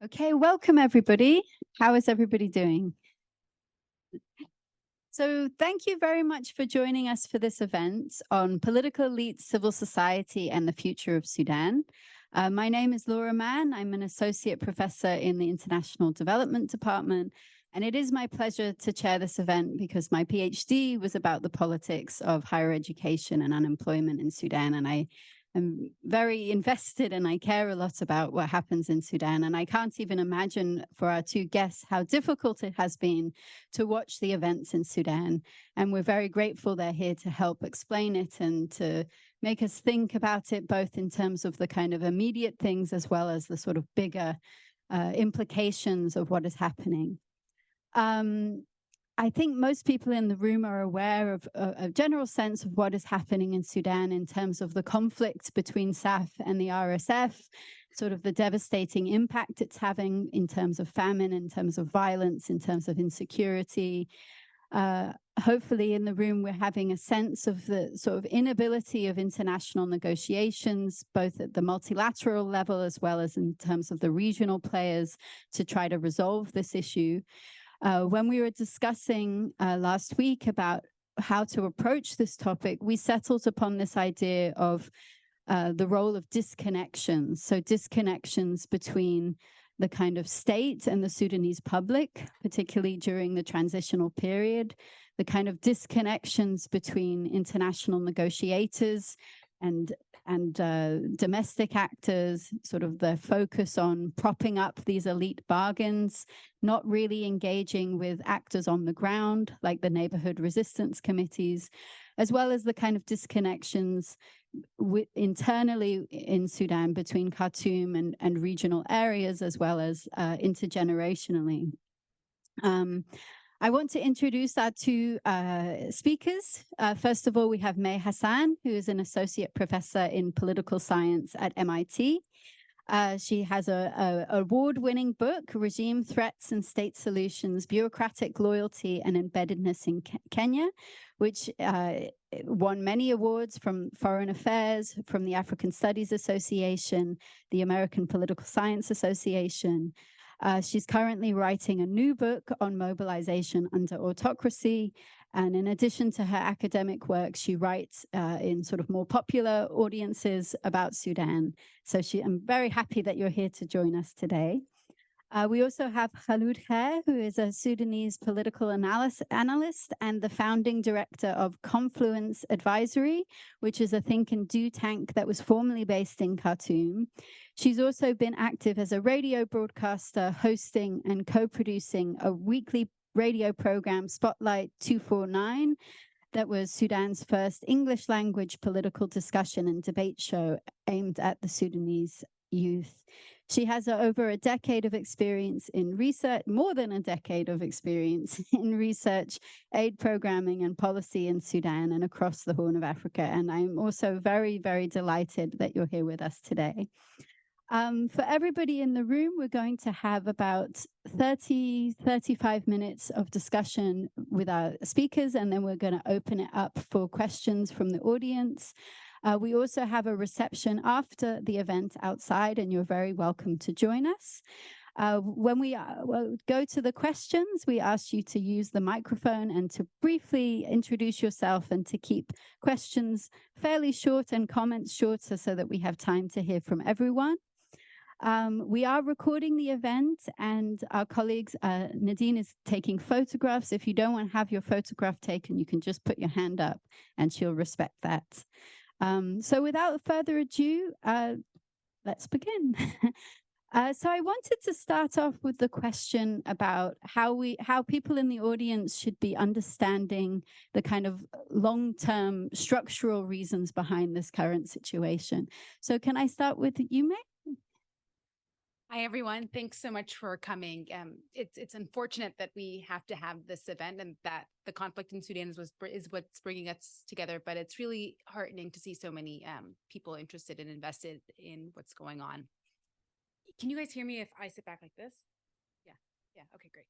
Okay, welcome everybody. How is everybody doing? So thank you very much for joining us for this event on political elites, civil society, and the future of Sudan. My name is Laura Mann. I'm an associate professor in the International Development Department, and it is my pleasure to chair this event because my PhD was about the politics of higher education and unemployment in Sudan, and I am very invested and I care a lot about what happens in Sudan. And I can't even imagine for our two guests how difficult it has been to watch the events in Sudan. And we're very grateful they're here to help explain it and to make us think about it, both in terms of the kind of immediate things as well as the sort of bigger implications of what is happening. I think most people in the room are aware of a general sense of what is happening in Sudan in terms of the conflict between SAF and the RSF, sort of the devastating impact it's having in terms of famine, in terms of violence, in terms of insecurity. Hopefully in the room, we're having a sense of the sort of inability of international negotiations, both at the multilateral level as well as in terms of the regional players to try to resolve this issue. When we were discussing last week about how to approach this topic, we settled upon this idea of the role of disconnections. So disconnections between the kind of state and the Sudanese public, particularly during the transitional period, the kind of disconnections between international negotiators and domestic actors, sort of the focus on propping up these elite bargains, not really engaging with actors on the ground, like the neighborhood resistance committees, as well as the kind of disconnections internally in Sudan between Khartoum and regional areas, as well as intergenerationally. I want to introduce our two speakers. First of all, we have Mai Hassan, who is an associate professor in political science at MIT. She has an award-winning book, Regime Threats and State Solutions, Bureaucratic Loyalty and Embeddedness in Kenya, which won many awards from Foreign Affairs, from the African Studies Association, the American Political Science Association. She's currently writing a new book on mobilization under autocracy. And in addition to her academic work, she writes in sort of more popular audiences about Sudan. So I'm very happy that you're here to join us today. We also have Kholood Khair, who is a Sudanese political analyst and the founding director of Confluence Advisory, which is a think and do tank that was formerly based in Khartoum. She's also been active as a radio broadcaster, hosting and co-producing a weekly radio program, Spotlight 249, that was Sudan's first English language political discussion and debate show aimed at the Sudanese youth. She has over a decade of experience in research, more than a decade of experience in research, aid programming and policy in Sudan and across the Horn of Africa. And I'm also very, very delighted that you're here with us today. For everybody in the room, we're going to have about 35 minutes of discussion with our speakers, and then we're going to open it up for questions from the audience. We also have a reception after the event outside, and you're very welcome to join us. When we go to the questions, we ask you to use the microphone and to briefly introduce yourself and to keep questions fairly short and comments shorter so that we have time to hear from everyone. We are recording the event, and our colleagues, Nadine is taking photographs. If you don't want to have your photograph taken, you can just put your hand up and she'll respect that. So without further ado, let's begin. So I wanted to start off with the question about how people in the audience should be understanding the kind of long-term structural reasons behind this current situation. So can I start with you, Mai? Hi, everyone. Thanks so much for coming. It's unfortunate that we have to have this event and that the conflict in Sudan is what's bringing us together, but it's really heartening to see so many people interested and invested in what's going on. Can you guys hear me if I sit back like this? Yeah. Okay, great.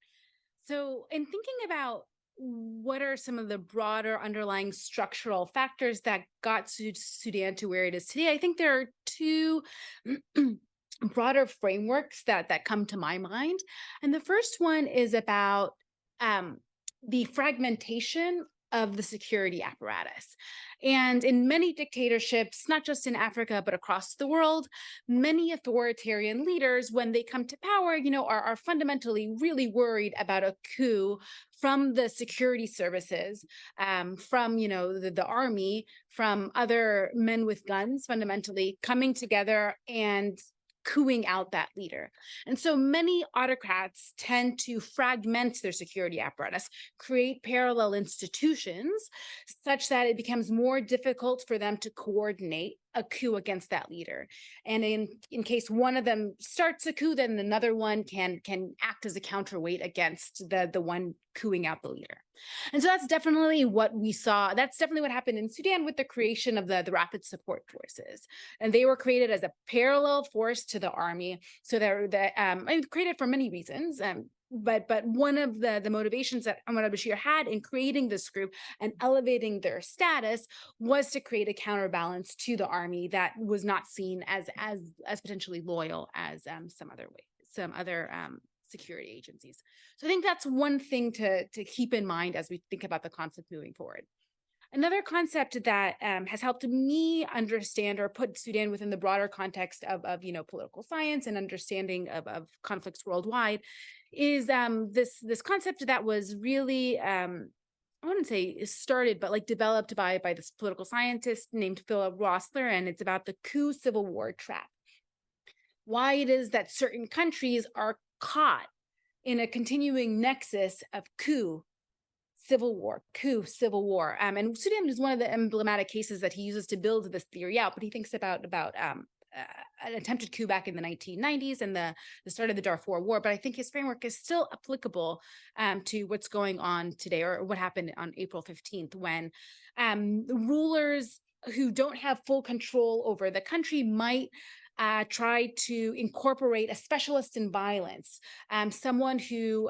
So in thinking about what are some of the broader underlying structural factors that got Sudan to where it is today, I think there are two broader frameworks that come to my mind. And the first one is about the fragmentation of the security apparatus. And in many dictatorships, not just in Africa, but across the world, many authoritarian leaders, when they come to power, are fundamentally really worried about a coup from the security services, from, the army, from other men with guns, fundamentally coming together and cooing out that leader. And so many autocrats tend to fragment their security apparatus, create parallel institutions such that it becomes more difficult for them to coordinate a coup against that leader. And in case one of them starts a coup, then another one can act as a counterweight against the one cooing out the leader. And so that's definitely what we saw. That's definitely what happened in Sudan with the creation of the rapid support forces. And they were created as a parallel force to the army. So they're created for many reasons. But one of the motivations that Omar al-Bashir had in creating this group and elevating their status was to create a counterbalance to the army that was not seen as potentially loyal as some other security agencies. So I think that's one thing to keep in mind as we think about the conflict moving forward. Another concept that has helped me understand or put Sudan within the broader context of political science and understanding of conflicts worldwide is this concept that was really I wouldn't say started, but like developed by this political scientist named Philip Rossler, and it's about the coup civil war trap. Why it is that certain countries are caught in a continuing nexus of coup, civil war, coup, civil war. And Sudan is one of the emblematic cases that he uses to build this theory out, but he thinks about an attempted coup back in the 1990s and the start of the Darfur War. But I think his framework is still applicable to what's going on today, or what happened on April 15th, when rulers who don't have full control over the country might try to incorporate a specialist in violence, someone who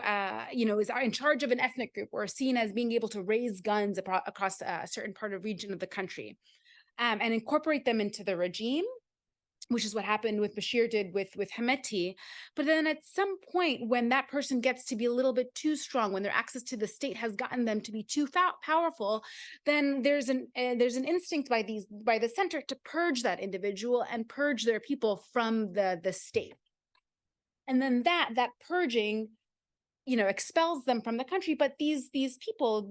is in charge of an ethnic group or seen as being able to raise guns across a certain part of region of the country, and incorporate them into the regime, which is what happened with Bashir did with Hemeti. But then at some point, when that person gets to be a little bit too strong, when their access to the state has gotten them to be too powerful, then there's an instinct by the center to purge that individual and purge their people from the state. And then that purging, expels them from the country. But these people,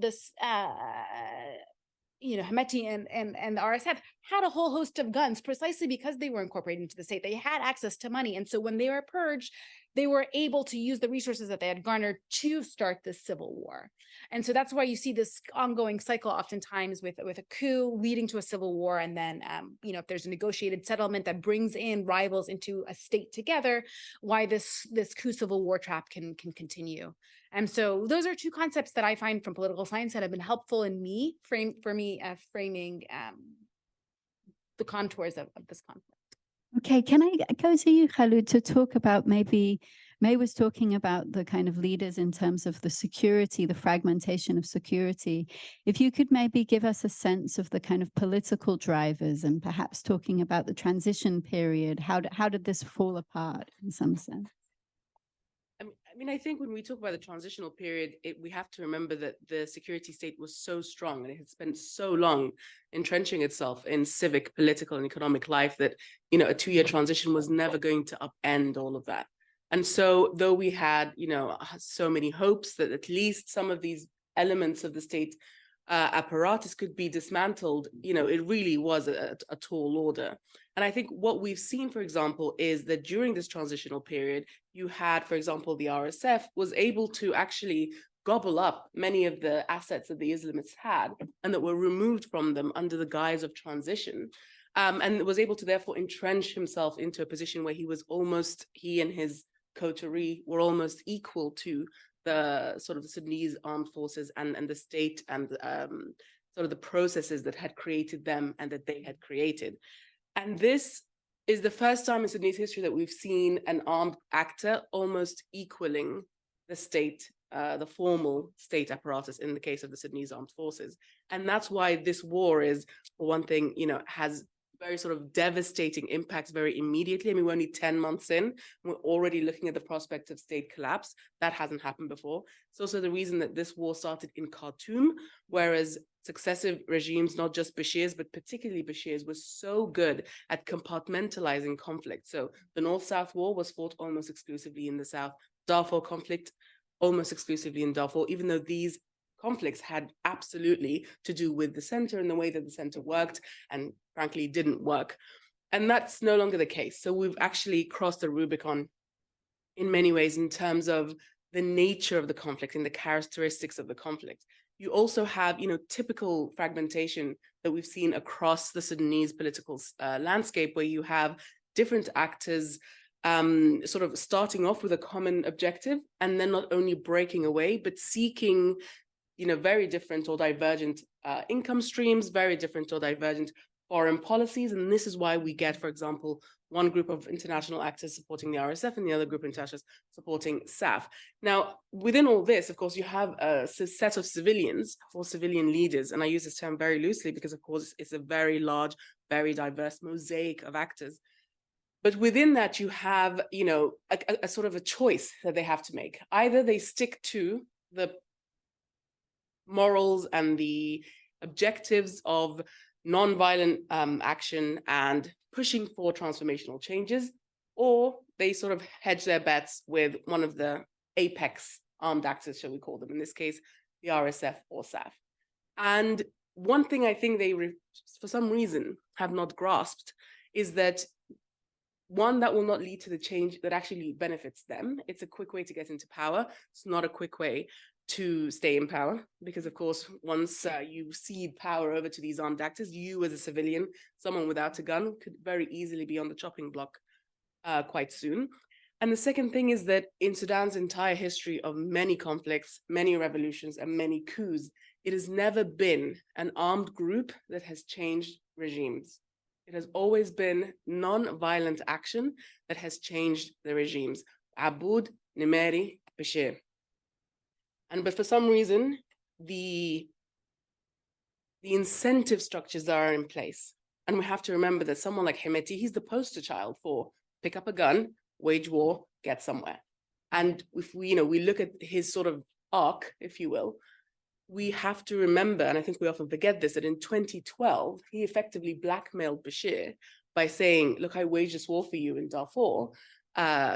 Hemeti and the RSF had a whole host of guns precisely because they were incorporated into the state. They had access to money. And so when they were purged, they were able to use the resources that they had garnered to start this civil war. And so that's why you see this ongoing cycle oftentimes with a coup leading to a civil war. And then, if there's a negotiated settlement that brings in rivals into a state together, why this coup civil war trap can continue. And so those are two concepts that I find from political science that have been helpful in framing the contours of this conflict. Okay, can I go to you, Kholood, to talk about maybe Mai was talking about the kind of leaders in terms of the security, the fragmentation of security. If you could maybe give us a sense of the kind of political drivers and perhaps talking about the transition period, how did this fall apart in some sense? I think when we talk about the transitional period, we have to remember that the security state was so strong and it had spent so long entrenching itself in civic, political, and economic life that, a 2-year transition was never going to upend all of that. And so though we had, so many hopes that at least some of these elements of the state apparatus could be dismantled, it really was a tall order. And I think what we've seen, for example, is that during this transitional period, you had, for example, the RSF was able to actually gobble up many of the assets that the Islamists had and that were removed from them under the guise of transition. And was able to therefore entrench himself into a position where he and his coterie were almost equal to the sort of the Sudanese armed forces and the state and sort of the processes that had created them and that they had created. And this is the first time in Sudanese history that we've seen an armed actor almost equaling the state, the formal state apparatus in the case of the Sudanese armed forces. And that's why this war is, for one thing, has very sort of devastating impacts very immediately. I mean, we're only 10 months in, we're already looking at the prospect of state collapse. That hasn't happened before. It's also the reason that this war started in Khartoum, whereas successive regimes, not just Bashir's, but particularly Bashir's, was so good at compartmentalizing conflict. So the North-South war was fought almost exclusively in the South. Darfur conflict, almost exclusively in Darfur, even though these conflicts had absolutely to do with the center and the way that the center worked and frankly didn't work. And that's no longer the case. So we've actually crossed the Rubicon in many ways in terms of the nature of the conflict and the characteristics of the conflict. You also have, typical fragmentation that we've seen across the Sudanese political landscape, where you have different actors sort of starting off with a common objective and then not only breaking away, but seeking very different or divergent income streams, very different or divergent foreign policies. And this is why we get, for example, one group of international actors supporting the RSF and the other group of international supporting SAF. Now, within all this, of course, you have a set of civilians or civilian leaders. And I use this term very loosely because, of course, it's a very large, very diverse mosaic of actors. But within that, you have, a sort of a choice that they have to make. Either they stick to the morals and the objectives of non-violent action and pushing for transformational changes, or they sort of hedge their bets with one of the apex armed actors, shall we call them, in this case, the RSF or SAF. And one thing I think they, for some reason, have not grasped is that one, that will not lead to the change that actually benefits them. It's a quick way to get into power. It's not a quick way to stay in power, because of course, once you cede power over to these armed actors, you as a civilian, someone without a gun, could very easily be on the chopping block quite soon. And the second thing is that in Sudan's entire history of many conflicts, many revolutions, and many coups, it has never been an armed group that has changed regimes. It has always been non-violent action that has changed the regimes. Aboud, Nimeri, Bashir. But for some reason, the incentive structures are in place. And we have to remember that someone like Hemeti, he's the poster child for pick up a gun, wage war, get somewhere. And if we look at his sort of arc, if you will, we have to remember, and I think we often forget this, that in 2012, he effectively blackmailed Bashir by saying, look, I waged this war for you in Darfur,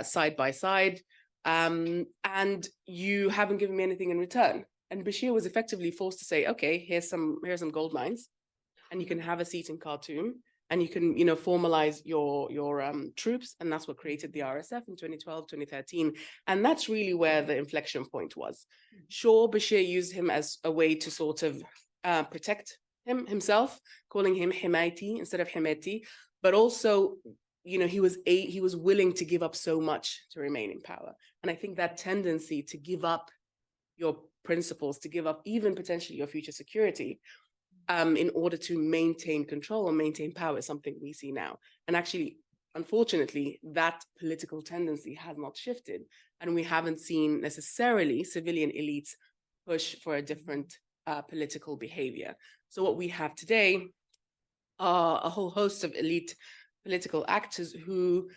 side by side, and you haven't given me anything in return. And Bashir was effectively forced to say, okay, here's some gold mines, and you can have a seat in Khartoum, and you can, formalize your troops. And that's what created the RSF in 2012, 2013. And that's really where the inflection point was. Sure, Bashir used him as a way to sort of protect himself, calling him Himaiti instead of Hemeti, but also, he was willing to give up so much to remain in power. And I think that tendency to give up your principles, to give up even potentially your future security, in order to maintain control or maintain power is something we see now. And actually, unfortunately, that political tendency has not shifted. And we haven't seen necessarily civilian elites push for a different political behavior. So what we have today are a whole host of elite political actors who,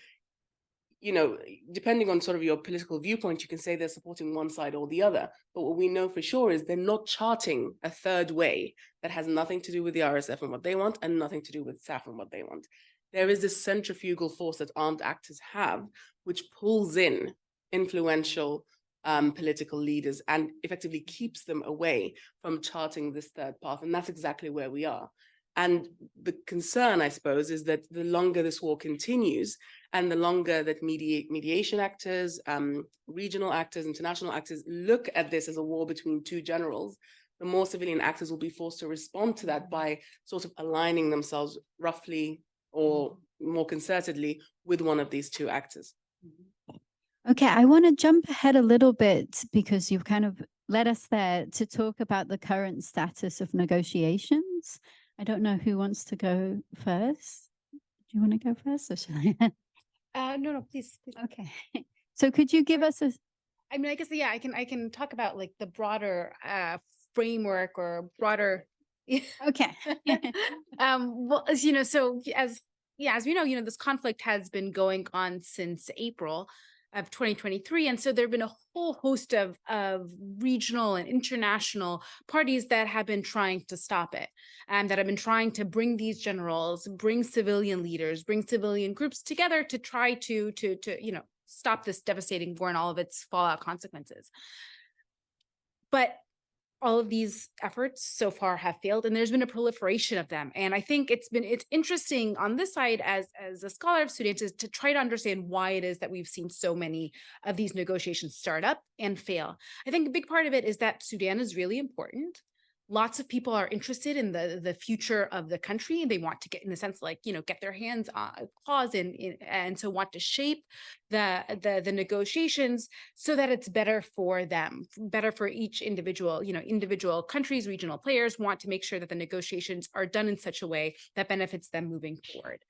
depending on sort of your political viewpoint, you can say they're supporting one side or the other. But what we know for sure is they're not charting a third way that has nothing to do with the RSF and what they want and nothing to do with SAF and what they want. There is this centrifugal force that armed actors have, which pulls in influential political leaders and effectively keeps them away from charting this third path. And that's exactly where we are. And the concern, I suppose, is that the longer this war continues and the longer that mediation actors, regional actors, international actors look at this as a war between two generals, the more civilian actors will be forced to respond to that by sort of aligning themselves roughly or more concertedly with one of these two actors. Okay, I want to jump ahead a little bit because you've kind of led us there to talk about the current status of negotiations. I don't know who wants to go first. Do you want to go first or shall I? No, please. Okay. So could you give us a... I mean, I guess, yeah, I can talk about like the broader framework or broader Okay. Well, as you know, as we know, this conflict has been going on since April of 2023, and so there have been a whole host of regional and international parties that have been trying to stop it, and that have been trying to bring these generals, bring civilian leaders, bring civilian groups together to try to stop this devastating war and all of its fallout consequences. But all of these efforts so far have failed, and there's been a proliferation of them. And I think it's interesting on this side as a scholar of Sudan to try to understand why it is that we've seen so many of these negotiations start up and fail. I think a big part of it is that Sudan is really important. Lots of people are interested in the future of the country. They want to get, in a sense, like, get their hands on claws in and so want to shape the negotiations so that it's better for them, better for each individual. Individual countries, regional players want to make sure that the negotiations are done in such a way that benefits them moving forward.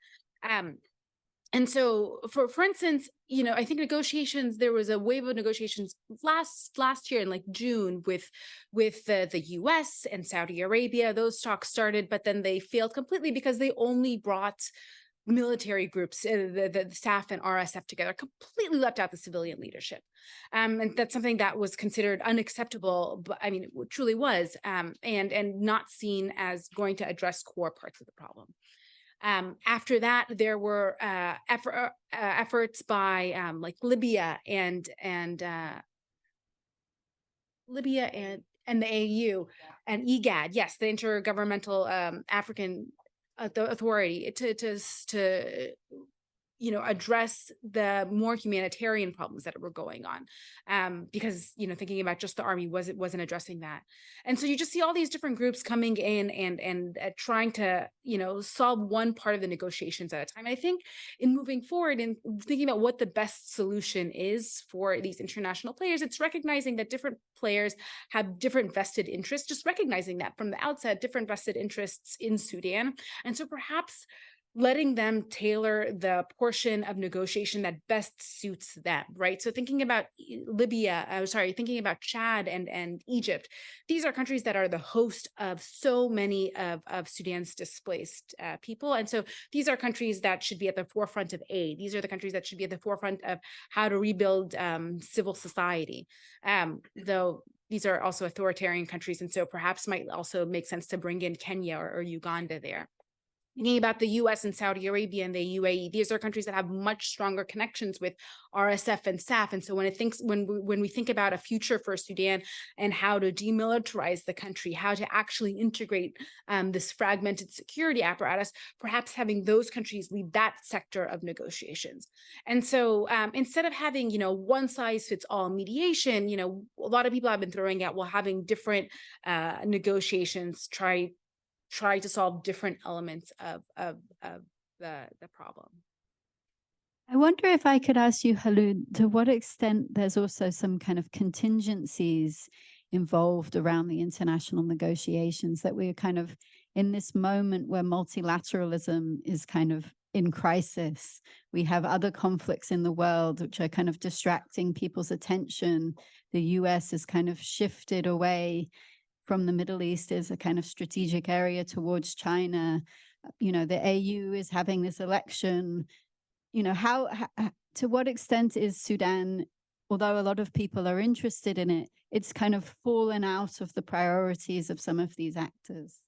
And so, for instance, I think negotiations, there was a wave of negotiations last year in like June with the US and Saudi Arabia. Those talks started, but then they failed completely because they only brought military groups, the SAF and RSF together, completely left out the civilian leadership. And that's something that was considered unacceptable, but I mean, it truly was, and not seen as going to address core parts of the problem. After that, there were efforts by like Libya and the AU and IGAD, yes, the Intergovernmental African Authority, to address the more humanitarian problems that were going on, because thinking about just the army wasn't addressing that. And so you just see all these different groups coming in and trying to solve one part of the negotiations at a time. I think in moving forward and thinking about what the best solution is for these international players, it's recognizing that different players have different vested interests, just recognizing that from the outset, different vested interests in Sudan. And so perhaps letting them tailor the portion of negotiation that best suits them, right? So thinking about thinking about Chad and Egypt, these are countries that are the host of so many of Sudan's displaced people. And so these are countries that should be at the forefront of aid. These are the countries that should be at the forefront of how to rebuild civil society. Though these are also authoritarian countries, and so perhaps might also make sense to bring in Kenya or Uganda there. Thinking about the US and Saudi Arabia and the UAE, these are countries that have much stronger connections with RSF and SAF. And so when we think about a future for Sudan and how to demilitarize the country, how to actually integrate this fragmented security apparatus, perhaps having those countries lead that sector of negotiations. And so instead of having, one size fits all mediation, a lot of people have been throwing out, well, having different negotiations try to solve different elements of the problem. I wonder if I could ask you, Kholood, to what extent there's also some kind of contingencies involved around the international negotiations, that we're kind of in this moment where multilateralism is kind of in crisis. We have other conflicts in the world which are kind of distracting people's attention. The US has kind of shifted away from the Middle East as a kind of strategic area towards China. The AU is having this election. How to what extent is Sudan, although a lot of people are interested in it, it's kind of fallen out of the priorities of some of these actors?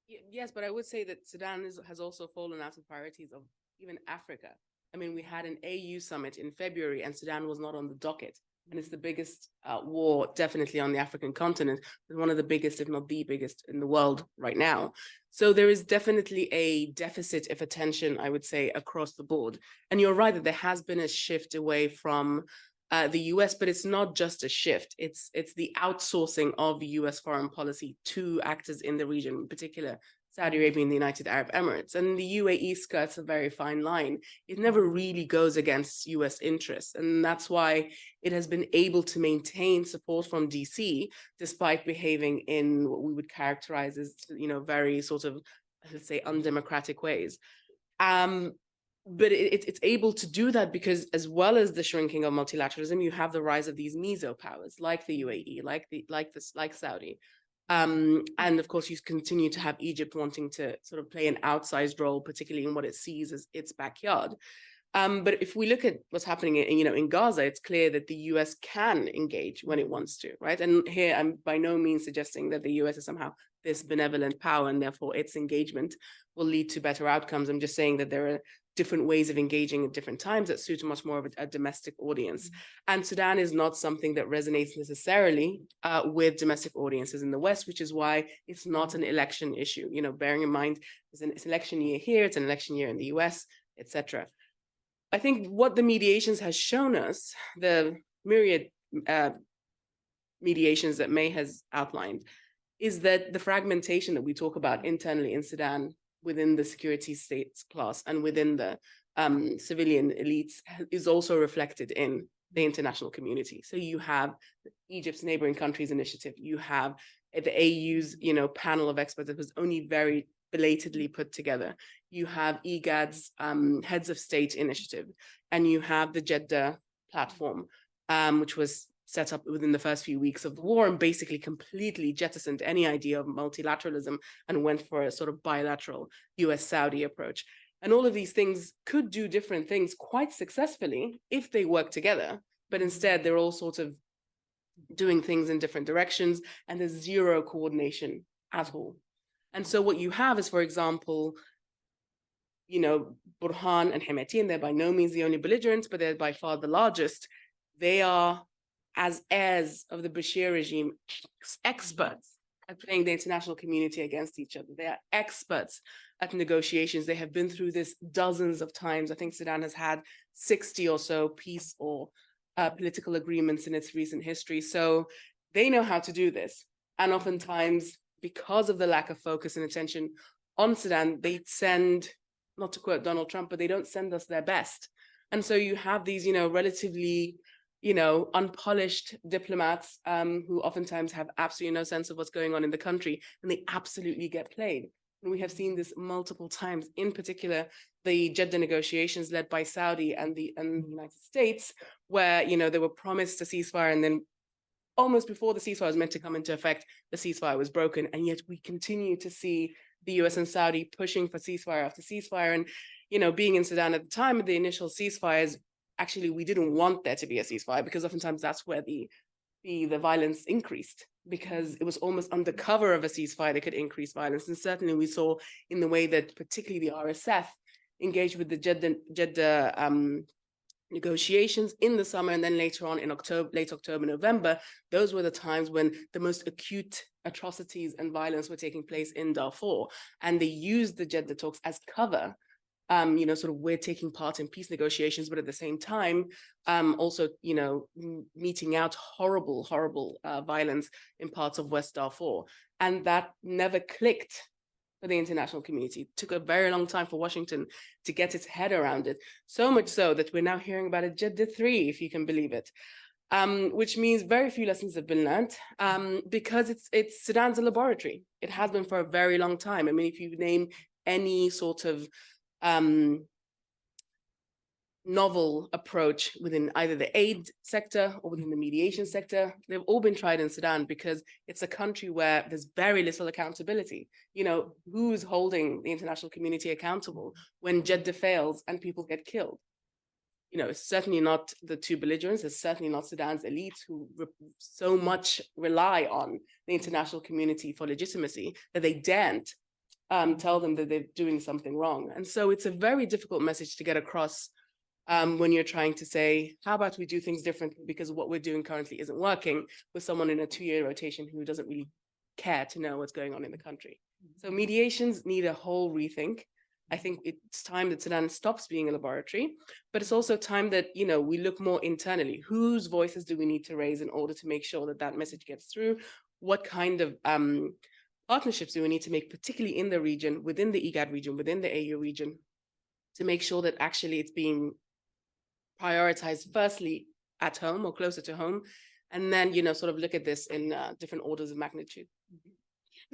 Yes, but I would say that Sudan has also fallen out of priorities of even Africa. I mean, we had an AU summit in February and Sudan was not on the docket. And it's the biggest war definitely on the African continent, but one of the biggest, if not the biggest in the world right now. So there is definitely a deficit of attention, I would say, across the board. And you're right that there has been a shift away from the US, but it's not just a shift. It's the outsourcing of US foreign policy to actors in the region, in particular Saudi Arabia and the United Arab Emirates. And the UAE skirts a very fine line. It never really goes against US interests. And that's why it has been able to maintain support from DC, despite behaving in what we would characterize as, very sort of, let's say, undemocratic ways. But it's able to do that because, as well as the shrinking of multilateralism, you have the rise of these meso powers like the UAE, like Saudi. And of course, you continue to have Egypt wanting to sort of play an outsized role, particularly in what it sees as its backyard. But if we look at what's happening in Gaza, it's clear that the US can engage when it wants to, right? And here I'm by no means suggesting that the US is somehow this benevolent power and therefore its engagement will lead to better outcomes. I'm just saying that there are different ways of engaging at different times that suit much more of a domestic audience. And Sudan is not something that resonates necessarily with domestic audiences in the West, which is why it's not an election issue. Bearing in mind, it's an election year here, it's an election year in the US, etc. I think what the mediations has shown us, the myriad mediations that May has outlined, is that the fragmentation that we talk about internally in Sudan within the security states class and within the civilian elites is also reflected in the international community. So you have Egypt's neighboring countries initiative, you have the AU's panel of experts that was only very belatedly put together. You have IGAD's heads of state initiative, and you have the Jeddah platform, which was set up within the first few weeks of the war and basically completely jettisoned any idea of multilateralism and went for a sort of bilateral US-Saudi approach. And all of these things could do different things quite successfully if they work together, but instead they're all sort of doing things in different directions and there's zero coordination at all. And so what you have is, for example, Burhan and Hemeti, and they're by no means the only belligerents, but they're by far the largest. They are, as heirs of the Bashir regime, experts at playing the international community against each other. They are experts at negotiations. They have been through this dozens of times. I think Sudan has had 60 or so peace or political agreements in its recent history. So they know how to do this. And oftentimes, because of the lack of focus and attention on Sudan, they send, not to quote Donald Trump, but they don't send us their best. And so you have these, relatively, unpolished diplomats who oftentimes have absolutely no sense of what's going on in the country, and they absolutely get played. And we have seen this multiple times, in particular, the Jeddah negotiations led by Saudi and the United States, where, they were promised a ceasefire, and then almost before the ceasefire was meant to come into effect, the ceasefire was broken. And yet we continue to see the US and Saudi pushing for ceasefire after ceasefire. And, being in Sudan at the time of the initial ceasefires, actually, we didn't want there to be a ceasefire because oftentimes that's where the violence increased, because it was almost under cover of a ceasefire that could increase violence. And certainly we saw in the way that particularly the RSF engaged with the Jeddah negotiations in the summer, and then later on in late October, November, those were the times when the most acute atrocities and violence were taking place in Darfur. And they used the Jeddah talks as cover, sort of we're taking part in peace negotiations, but at the same time, also, meting out horrible violence in parts of West Darfur. And that never clicked for the international community. It took a very long time for Washington to get its head around it. So much so that we're now hearing about a Jeddah 3, if you can believe it, which means very few lessons have been learned because it's Sudan's a laboratory. It has been for a very long time. I mean, if you name any sort of novel approach within either the aid sector or within the mediation sector, they've all been tried in Sudan because it's a country where there's very little accountability. Who's holding the international community accountable when Jeddah fails and people get killed? It's certainly not the two belligerents. It's certainly not Sudan's elites who so much rely on the international community for legitimacy that they daren't tell them that they're doing something wrong. And so it's a very difficult message to get across when you're trying to say, how about we do things differently because what we're doing currently isn't working, with someone in a 2-year rotation who doesn't really care to know what's going on in the country. So mediations need a whole rethink. I think it's time that Sudan stops being a laboratory, but it's also time that, we look more internally. Whose voices do we need to raise in order to make sure that that message gets through? What kind of partnerships do we need to make, particularly in the region, within the IGAD region, within the AU region, to make sure that actually it's being prioritized firstly at home or closer to home, and then, sort of look at this in different orders of magnitude.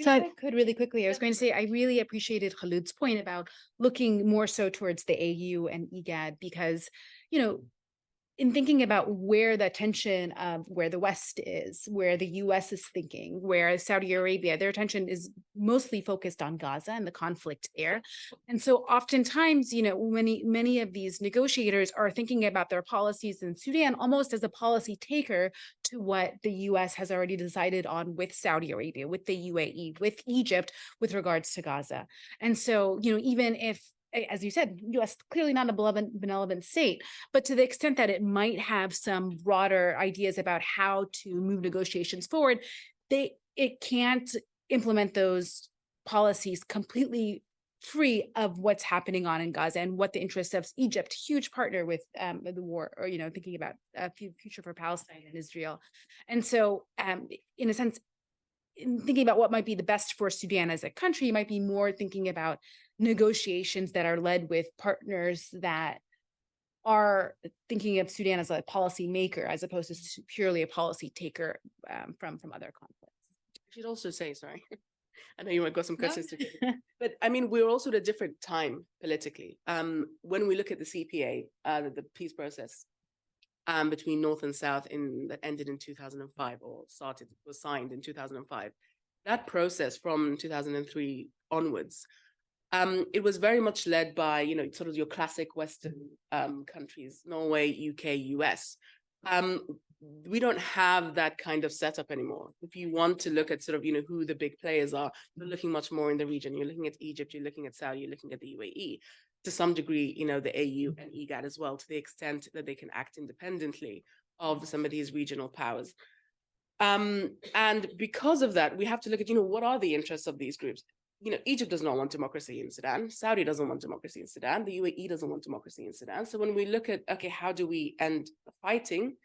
So I could really quickly, I was going to say, I really appreciated Kholood's point about looking more so towards the AU and IGAD because, in thinking about where the attention of where the West is, where the US is thinking, where Saudi Arabia, their attention is mostly focused on Gaza and the conflict there. And so oftentimes, many of these negotiators are thinking about their policies in Sudan almost as a policy taker to what the US has already decided on with Saudi Arabia, with the UAE, with Egypt, with regards to Gaza. And so, even if, as you said, US clearly not a benevolent state, but to the extent that it might have some broader ideas about how to move negotiations forward, it can't implement those policies completely free of what's happening on in Gaza and what the interests of Egypt, huge partner with the war, or thinking about a future for Palestine and Israel. And so, in a sense, in thinking about what might be the best for Sudan as a country, you might be more thinking about negotiations that are led with partners that are thinking of Sudan as a policy maker as opposed to purely a policy taker from other conflicts. I should also say, sorry, I know you might got some questions to get, but I mean, we're also at a different time politically. When we look at the CPA, the peace process between North and South that ended in 2005 or was signed in 2005, that process from 2003 onwards, it was very much led by, sort of your classic Western countries, Norway, UK, US. We don't have that kind of setup anymore. If you want to look at sort of, who the big players are, you're looking much more in the region. You're looking at Egypt, you're looking at Saudi, you're looking at the UAE. To some degree, the AU and IGAD as well, to the extent that they can act independently of some of these regional powers. And because of that, we have to look at, what are the interests of these groups? Egypt does not want democracy in Sudan. Saudi doesn't want democracy in Sudan. The UAE doesn't want democracy in Sudan. So when we look at, okay, how do we end the fighting?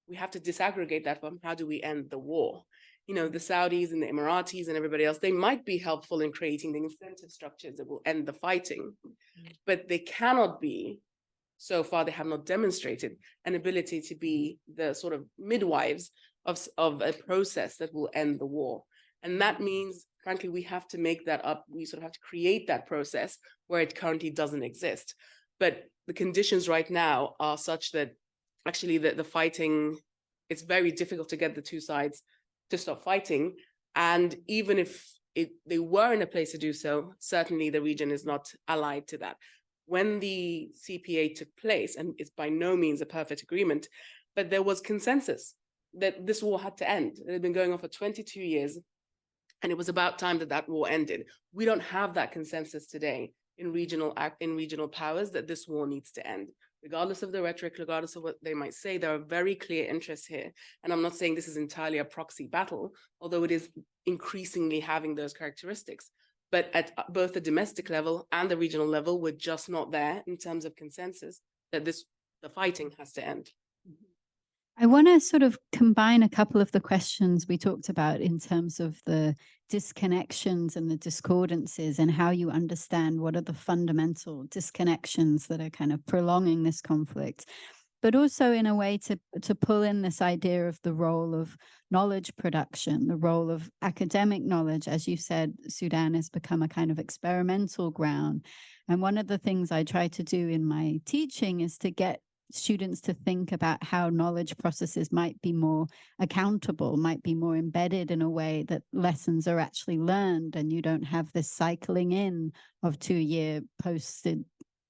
We have to disaggregate that from how do we end the war? The Saudis and the Emiratis and everybody else, they might be helpful in creating the incentive structures that will end the fighting, but they cannot be, so far they have not demonstrated an ability to be the sort of midwives of a process that will end the war. And that means, frankly, we have to make that up. We sort of have to create that process where it currently doesn't exist. But the conditions right now are such that actually the fighting, it's very difficult to get the two sides to stop fighting. And even if they were in a place to do so, certainly the region is not allied to that. When the CPA took place, and it's by no means a perfect agreement, but there was consensus that this war had to end. It had been going on for 22 years, and it was about time that war ended. We don't have that consensus today in regional powers that this war needs to end. Regardless of the rhetoric, regardless of what they might say, there are very clear interests here. And I'm not saying this is entirely a proxy battle, although it is increasingly having those characteristics. But at both the domestic level and the regional level, we're just not there in terms of consensus that the fighting has to end. I want to sort of combine a couple of the questions we talked about in terms of the disconnections and the discordances and how you understand what are the fundamental disconnections that are kind of prolonging this conflict, but also in a way to pull in this idea of the role of knowledge production, the role of academic knowledge. As you said, Sudan has become a kind of experimental ground. And one of the things I try to do in my teaching is to get students to think about how knowledge processes might be more accountable, might be more embedded in a way that lessons are actually learned, and you don't have this cycling in of 2-year posted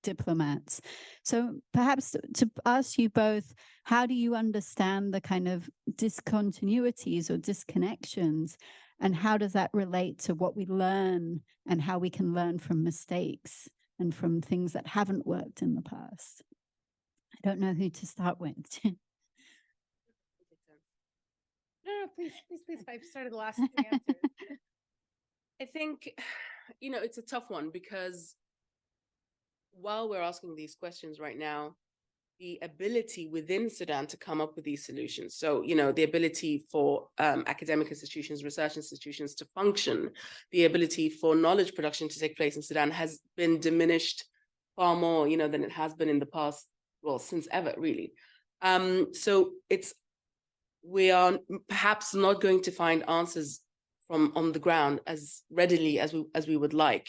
diplomats. So perhaps to ask you both, how do you understand the kind of discontinuities or disconnections, and how does that relate to what we learn and how we can learn from mistakes and from things that haven't worked in the past? I don't know who to start with. No, please. I've started the last 3 answers. I think, it's a tough one because while we're asking these questions right now, the ability within Sudan to come up with these solutions. So, the ability for academic institutions, research institutions to function, the ability for knowledge production to take place in Sudan has been diminished far more, than it has been in the past. Well, since ever, really. So we are perhaps not going to find answers from on the ground as readily as we would like.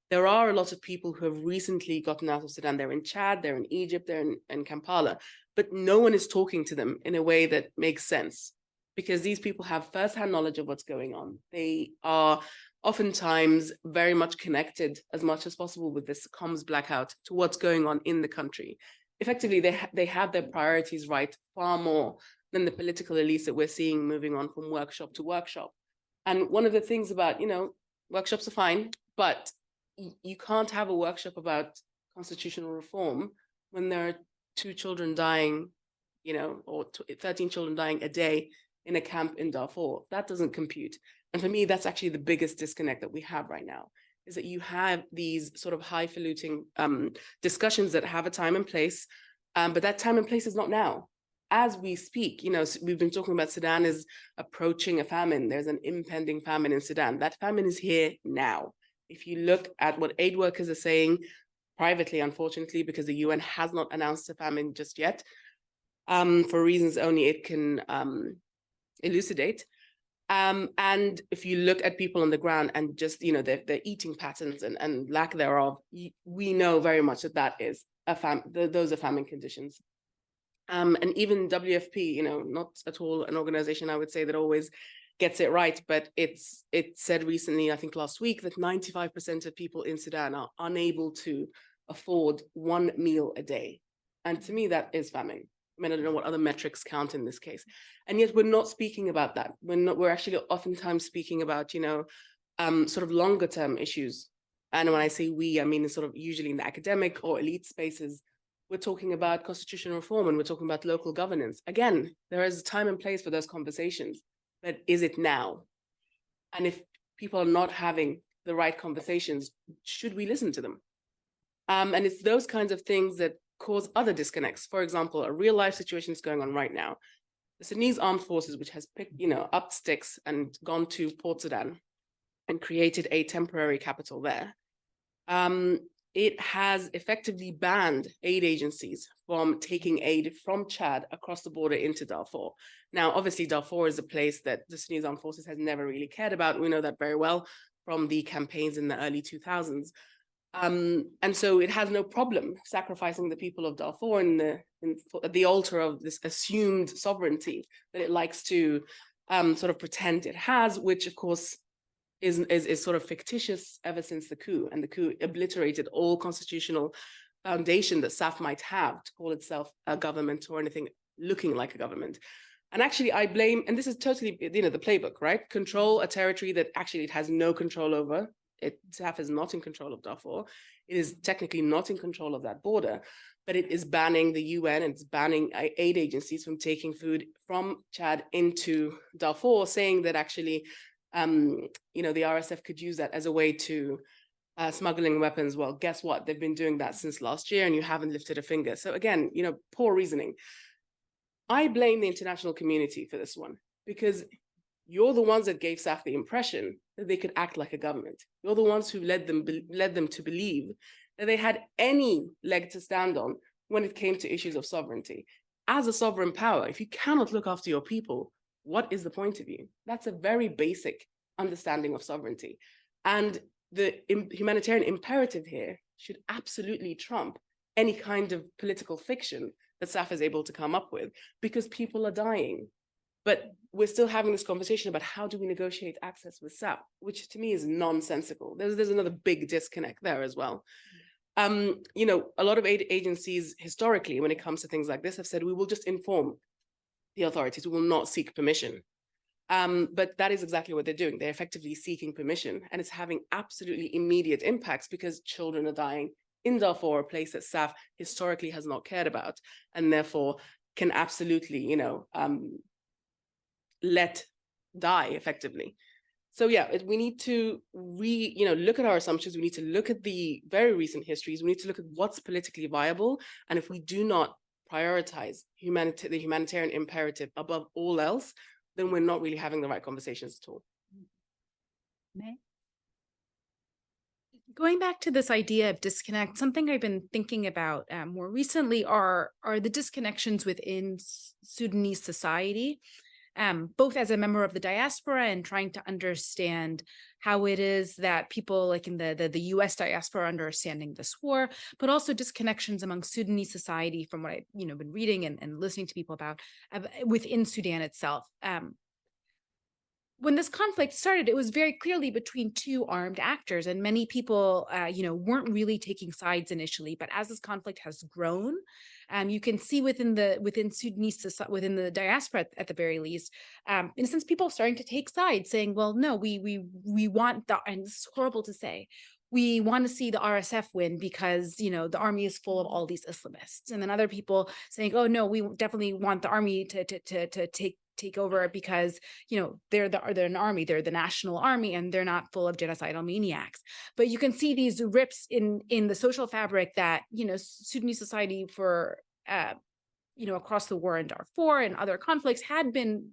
There are a lot of people who have recently gotten out of Sudan. They're in Chad, they're in Egypt, they're in Kampala. but no one is talking to them in a way that makes sense, because these people have firsthand knowledge of what's going on. They are oftentimes very much connected as much as possible with this comms blackout to what's going on in the country. Effectively, they have their priorities right far more than the political elites that we're seeing moving on from workshop to workshop. And one of the things about, workshops are fine, but you can't have a workshop about constitutional reform when there are 2 children dying, or 13 children dying a day in a camp in Darfur. That doesn't compute. And for me, that's actually the biggest disconnect that we have right now, is that you have these sort of highfalutin discussions that have a time and place, but that time and place is not now. As we speak, we've been talking about Sudan is approaching a famine. There's an impending famine in Sudan. That famine is here now. If you look at what aid workers are saying privately, unfortunately, because the UN has not announced a famine just yet, for reasons only it can elucidate. And if you look at people on the ground and just, their eating patterns and lack thereof, we know very much that is those are famine conditions. And even WFP, not at all an organization I would say that always gets it right, but it said recently, I think last week, that 95% of people in Sudan are unable to afford 1 meal a day. And to me, that is famine. I mean, I don't know what other metrics count in this case. And yet we're not speaking about that. We're actually oftentimes speaking about, sort of longer term issues. And when I say we, I mean sort of usually in the academic or elite spaces. We're talking about constitutional reform and we're talking about local governance. Again, there is a time and place for those conversations, but is it now? And if people are not having the right conversations, should we listen to them? And it's those kinds of things that cause other disconnects. For example, a real life situation is going on right now. The Sudanese armed forces, which has picked, up sticks and gone to Port Sudan and created a temporary capital there. It has effectively banned aid agencies from taking aid from Chad across the border into Darfur. Now, obviously, Darfur is a place that the Sudanese armed forces has never really cared about. We know that very well from the campaigns in the early 2000s. And so it has no problem sacrificing the people of Darfur at the altar of this assumed sovereignty that it likes to sort of pretend it has, which of course is sort of fictitious ever since the coup. And the coup obliterated all constitutional foundation that SAF might have to call itself a government or anything looking like a government. And actually I blame, and this is totally, the playbook, right? Control a territory that actually it has no control over. SAF is not in control of Darfur. It is technically not in control of that border, but it is banning the UN and it's banning aid agencies from taking food from Chad into Darfur, saying that actually, the RSF could use that as a way to smuggling weapons. Well, guess what? They've been doing that since last year and you haven't lifted a finger. So again, poor reasoning. I blame the international community for this one, because you're the ones that gave SAF the impression that they could act like a government. You're the ones who led them to believe that they had any leg to stand on when it came to issues of sovereignty. As a sovereign power, if you cannot look after your people, what is the point of you? That's a very basic understanding of sovereignty. And the humanitarian imperative here should absolutely trump any kind of political fiction that SAF is able to come up with, because people are dying. But we're still having this conversation about how do we negotiate access with SAF, which to me is nonsensical. There's another big disconnect there as well. A lot of aid agencies historically, when it comes to things like this, have said, we will just inform the authorities, we will not seek permission. But that is exactly what they're doing. They're effectively seeking permission, and it's having absolutely immediate impacts because children are dying in Darfur, a place that SAF historically has not cared about, and therefore can absolutely, let die effectively. So yeah, we need to look at our assumptions. We need to look at the very recent histories. We need to look at what's politically viable. And if we do not prioritize the humanitarian imperative above all else, then we're not really having the right conversations at all. May? Going back to this idea of disconnect, something I've been thinking about more recently are the disconnections within Sudanese society. both as a member of the diaspora and trying to understand how it is that people like in the US diaspora are understanding this war, but also disconnections among Sudanese society from what I've been reading and listening to people about within Sudan itself. When this conflict started, it was very clearly between two armed actors, and many people, weren't really taking sides initially. But as this conflict has grown, you can see within Sudanese society, within the diaspora, at the very least, in a sense, people starting to take sides, saying, "Well, no, we want the," and it's horrible to say, we want to see the RSF win because the army is full of all these Islamists, and then other people saying, "Oh no, we definitely want the army to take over because they're an army, they're the national army, and they're not full of genocidal maniacs." But you can see these rips in the social fabric that Sudanese society for across the war in Darfur and other conflicts had been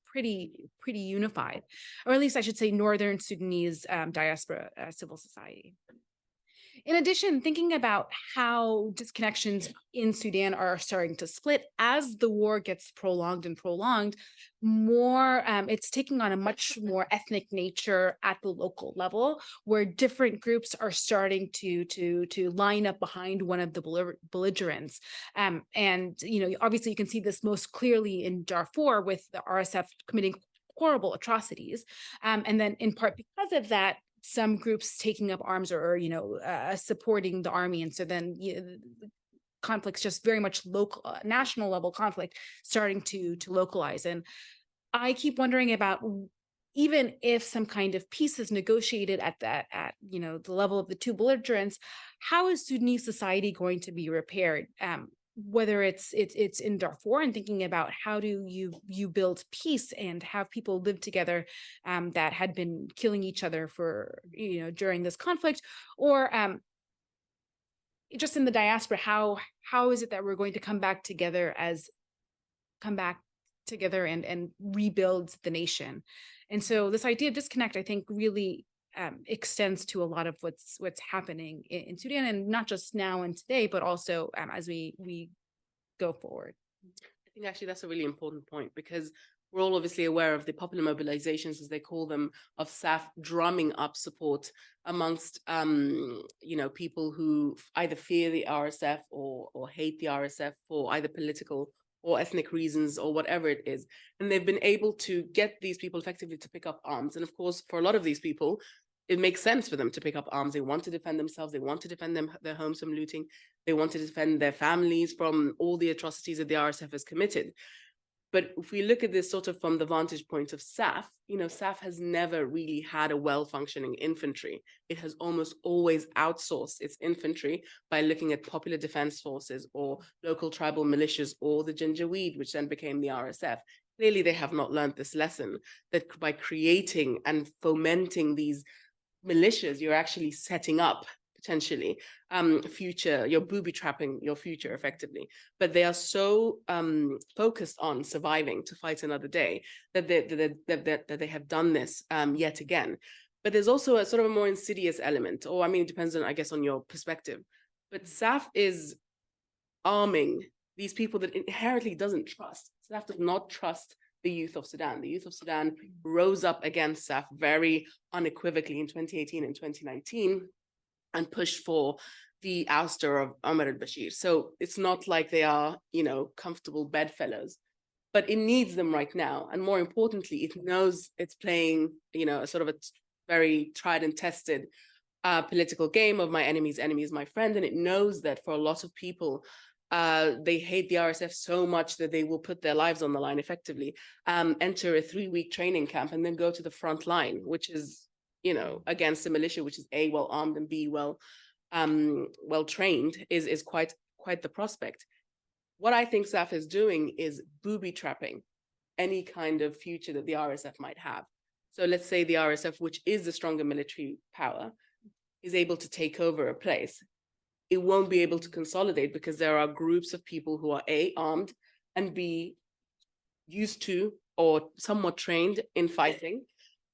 pretty unified, or at least I should say Northern Sudanese diaspora civil society. In addition, thinking about how disconnections in Sudan are starting to split as the war gets prolonged, more it's taking on a much more ethnic nature at the local level, where different groups are starting to line up behind one of the belligerents. And obviously you can see this most clearly in Darfur with the RSF committing horrible atrocities, and then in part because of that, some groups taking up arms or supporting the army, and so then conflicts just very much local, national level conflict starting to localize. And I keep wondering about, even if some kind of peace is negotiated at the level of the two belligerents, how is Sudanese society going to be repaired? Whether it's in Darfur, and thinking about how do you build peace and have people live together that had been killing each other for during this conflict, or just in the diaspora, how is it that we're going to come back together and rebuild the nation? And so this idea of disconnect, I think, really extends to a lot of what's happening in Sudan, and not just now and today, but also as we go forward. I think actually that's a really important point, because we're all obviously aware of the popular mobilizations, as they call them, of SAF drumming up support amongst people who either fear the RSF or hate the RSF for either political or ethnic reasons or whatever it is. And they've been able to get these people effectively to pick up arms. And of course, for a lot of these people, it makes sense for them to pick up arms. They want to defend themselves. They want to defend their homes from looting. They want to defend their families from all the atrocities that the RSF has committed. But if we look at this sort of from the vantage point of SAF, SAF has never really had a well-functioning infantry. It has almost always outsourced its infantry by looking at popular defense forces or local tribal militias or the Janjaweed, which then became the RSF. Clearly, they have not learned this lesson, that by creating and fomenting these militias, you're actually setting up potentially you're booby trapping your future effectively. But they are so focused on surviving to fight another day that they have done this yet again. But there's also a sort of a more insidious element, or it depends on, I guess, on your perspective. But SAF is arming these people that inherently doesn't trust. SAF does not trust the youth of Sudan. The youth of Sudan rose up against SAF very unequivocally in 2018 and 2019 and pushed for the ouster of Omar al-Bashir. So it's not like they are, comfortable bedfellows, but it needs them right now. And more importantly, it knows it's playing, a sort of a very tried and tested political game of my enemy's enemy is my friend. And it knows that for a lot of people, they hate the RSF so much that they will put their lives on the line effectively, enter a 3-week training camp and then go to the front line, which is, against a militia, which is A, well armed, and B, well trained, is quite the prospect. What I think SAF is doing is booby trapping any kind of future that the RSF might have. So let's say the RSF, which is the stronger military power, is able to take over a place. It won't be able to consolidate because there are groups of people who are A, armed, and B, used to or somewhat trained in fighting.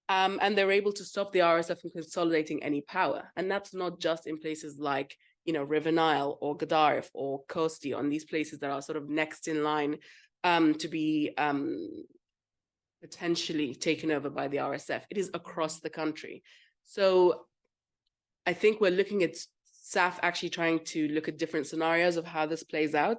And they're able to stop the RSF from consolidating any power. And that's not just in places like, River Nile or Gaddafi or Kosti, on these places that are sort of next in line to be potentially taken over by the RSF. It is across the country. So I think we're looking at SAF actually trying to look at different scenarios of how this plays out.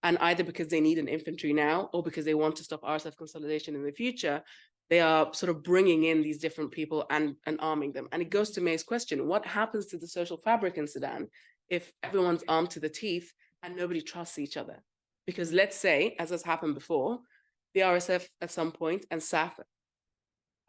And either because they need an infantry now or because they want to stop RSF consolidation in the future, they are sort of bringing in these different people and arming them. And it goes to May's question, what happens to the social fabric in Sudan if everyone's armed to the teeth and nobody trusts each other? Because let's say, as has happened before, the RSF at some point and SAF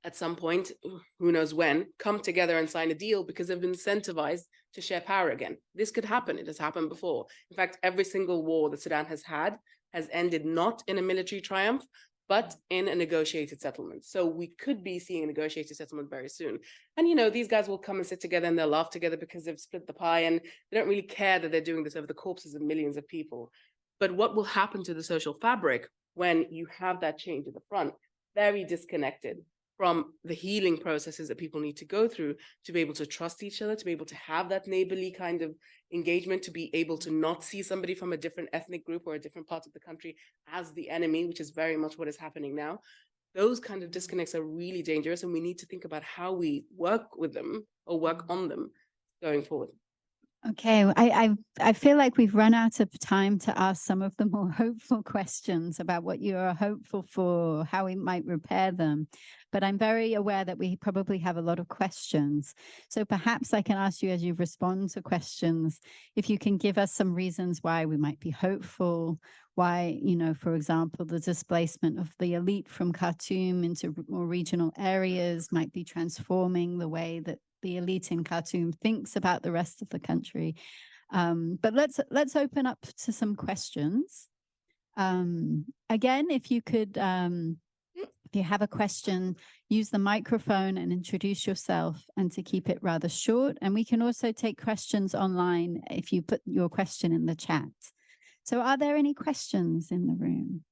at some point, who knows when, come together and sign a deal because they've been incentivized to share power again. This could happen. It has happened before. In fact, every single war that Sudan has had has ended not in a military triumph, but in a negotiated settlement. So we could be seeing a negotiated settlement very soon. And, you know, these guys will come and sit together and they'll laugh together because they've split the pie and they don't really care that they're doing this over the corpses of millions of people. But what will happen to the social fabric when you have that change at the front? Very disconnected from the healing processes that people need to go through to be able to trust each other, to be able to have that neighborly kind of engagement, to be able to not see somebody from a different ethnic group or a different part of the country as the enemy, which is very much what is happening now. Those kind of disconnects are really dangerous, and we need to think about how we work with them or work on them going forward. Okay, I feel like we've run out of time to ask some of the more hopeful questions about what you are hopeful for, how we might repair them. But I'm very aware that we probably have a lot of questions. So perhaps I can ask you as you respond to questions, if you can give us some reasons why we might be hopeful, why, you know, for example, the displacement of the elite from Khartoum into more regional areas might be transforming the way that the elite in Khartoum thinks about the rest of the country. But let's open up to some questions. Again, if you could, if you have a question, use the microphone and introduce yourself, and to keep it rather short. And we can also take questions online if you put your question in the chat. So are there any questions in the room?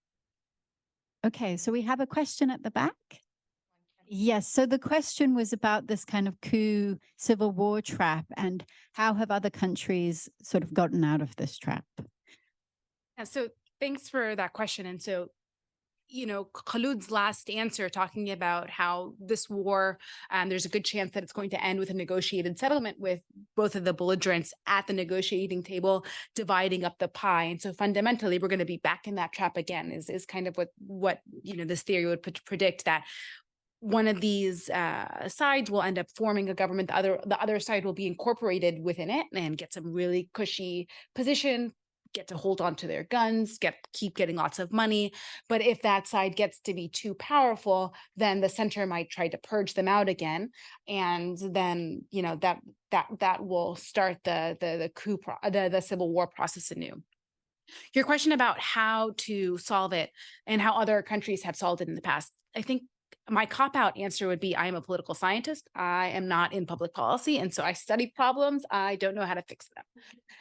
Okay, so we have a question at the back. Yes, so the question was about this kind of coup civil war trap, and how have other countries sort of gotten out of this trap? Yeah, so thanks for that question. And so, you know, Kholood's last answer talking about how this war, there's a good chance that it's going to end with a negotiated settlement with both of the belligerents at the negotiating table, dividing up the pie. And so fundamentally, we're going to be back in that trap again, is kind of what you know, this theory would predict, that one of these sides will end up forming a government, the other side will be incorporated within it and get some really cushy position, get to hold on to their guns, keep getting lots of money. But if that side gets to be too powerful, then the center might try to purge them out again, and then, you know, that will start the coup, the civil war process anew. Your question about how to solve it and how other countries have solved it in the past, I think my cop-out answer would be, I am a political scientist. I am not in public policy. And so I study problems. I don't know how to fix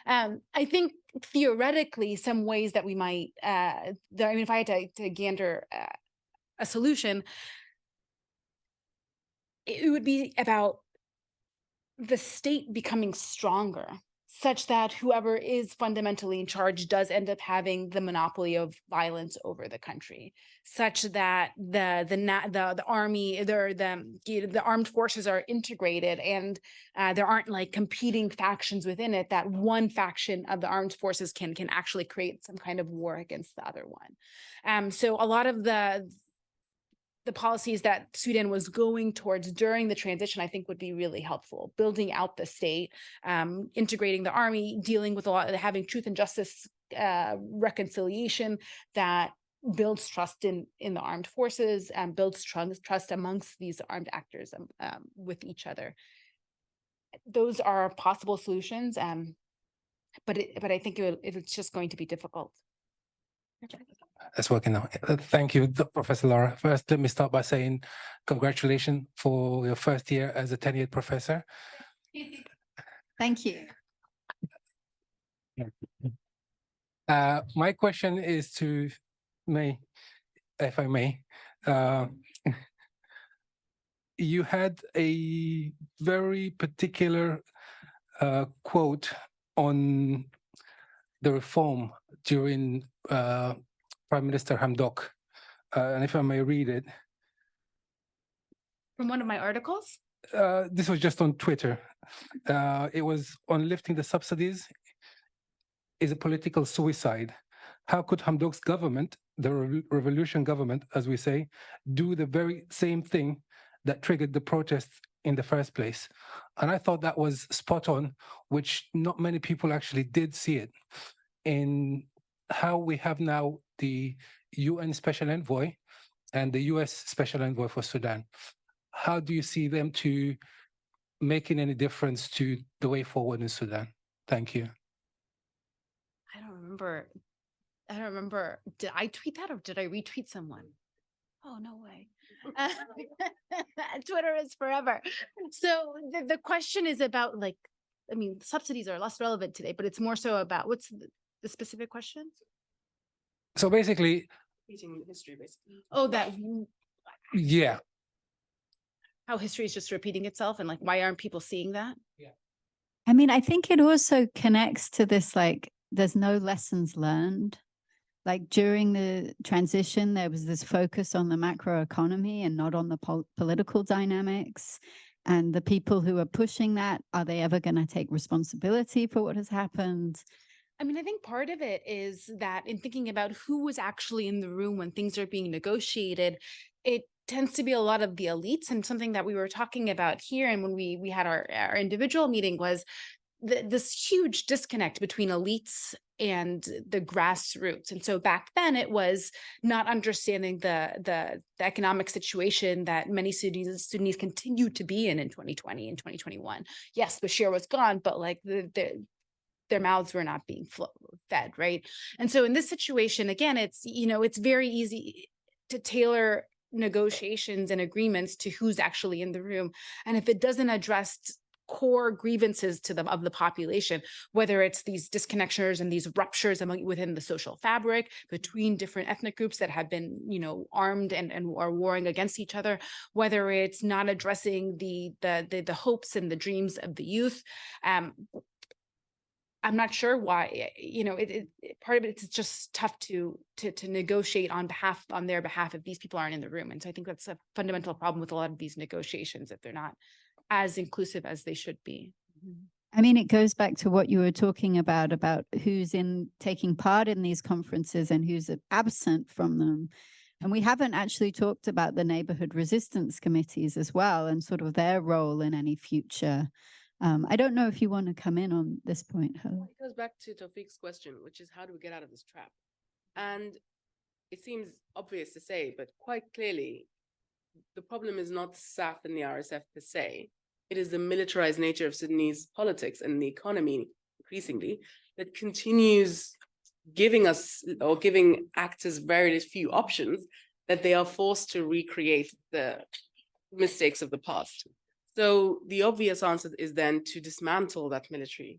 them. I think theoretically, some ways that we might, I mean, if I had to gander a solution, it would be about the state becoming stronger, such that whoever is fundamentally in charge does end up having the monopoly of violence over the country, such that the army, the armed forces are integrated, and there aren't like competing factions within it, that one faction of the armed forces can actually create some kind of war against the other one. So a lot of the policies that Sudan was going towards during the transition, I think, would be really helpful. Building out the state, integrating the army, dealing with a lot of having truth and justice reconciliation that builds trust in the armed forces and builds trust amongst these armed actors with each other. Those are possible solutions, but I think it's just going to be difficult. It's working now. Thank you, Professor Laura. First, let me start by saying congratulations for your first year as a tenured professor. Thank you. My question is to Mai, if I may. You had a very particular quote on the reform during Prime Minister Hamdok, and if I may read it, From one of my articles? This was just on Twitter. It was on lifting the subsidies is a political suicide. How could Hamdok's government, the revolution government, as we say, do the very same thing that triggered the protests in the first place? And I thought that was spot on, which not many people actually did see it. In how we have now the UN Special Envoy and the US Special Envoy for Sudan. How do you see them to making any difference to the way forward in Sudan? Thank you. I don't remember. Did I tweet that or did I retweet someone? Oh, no way. Twitter is forever. So the question is about subsidies are less relevant today, but it's more so about what's the specific question? So basically, Repeating history, basically. Oh, that yeah. how history is just repeating itself and why aren't people seeing that? I mean, I think it also connects to this, there's no lessons learned. During the transition, there was this focus on the macroeconomy and not on the political dynamics. And the people who are pushing that, are they ever going to take responsibility for what has happened? I mean, I think part of it is that in thinking about who was actually in the room when things are being negotiated, it tends to be a lot of the elites. And something that we were talking about here and when we had our individual meeting was this huge disconnect between elites and the grassroots. And so back then it was not understanding the economic situation that many Sudanese continue to be in 2020 and 2021. Yes, Bashir was gone, but their mouths were not being fed, right? And so in this situation, again, it's very easy to tailor negotiations and agreements to who's actually in the room. And if it doesn't address core grievances of the population, whether it's these disconnections and these ruptures within the social fabric between different ethnic groups that have been, armed and are warring against each other, whether it's not addressing the hopes and the dreams of the youth. I'm not sure why, part of it is just tough to negotiate on their behalf if these people aren't in the room. And so I think that's a fundamental problem with a lot of these negotiations, that they're not as inclusive as they should be. I mean, it goes back to what you were talking about who's taking part in these conferences and who's absent from them. And we haven't actually talked about the neighborhood resistance committees as well and sort of their role in any future. I don't know if you want to come in on this point, Kholood. It goes back to Tawfiq's question, which is how do we get out of this trap? And it seems obvious to say, but quite clearly, the problem is not SAF and the RSF per se. It is the militarized nature of Sudanese politics and the economy, increasingly, that continues giving actors very few options, that they are forced to recreate the mistakes of the past. So the obvious answer is then to dismantle that military,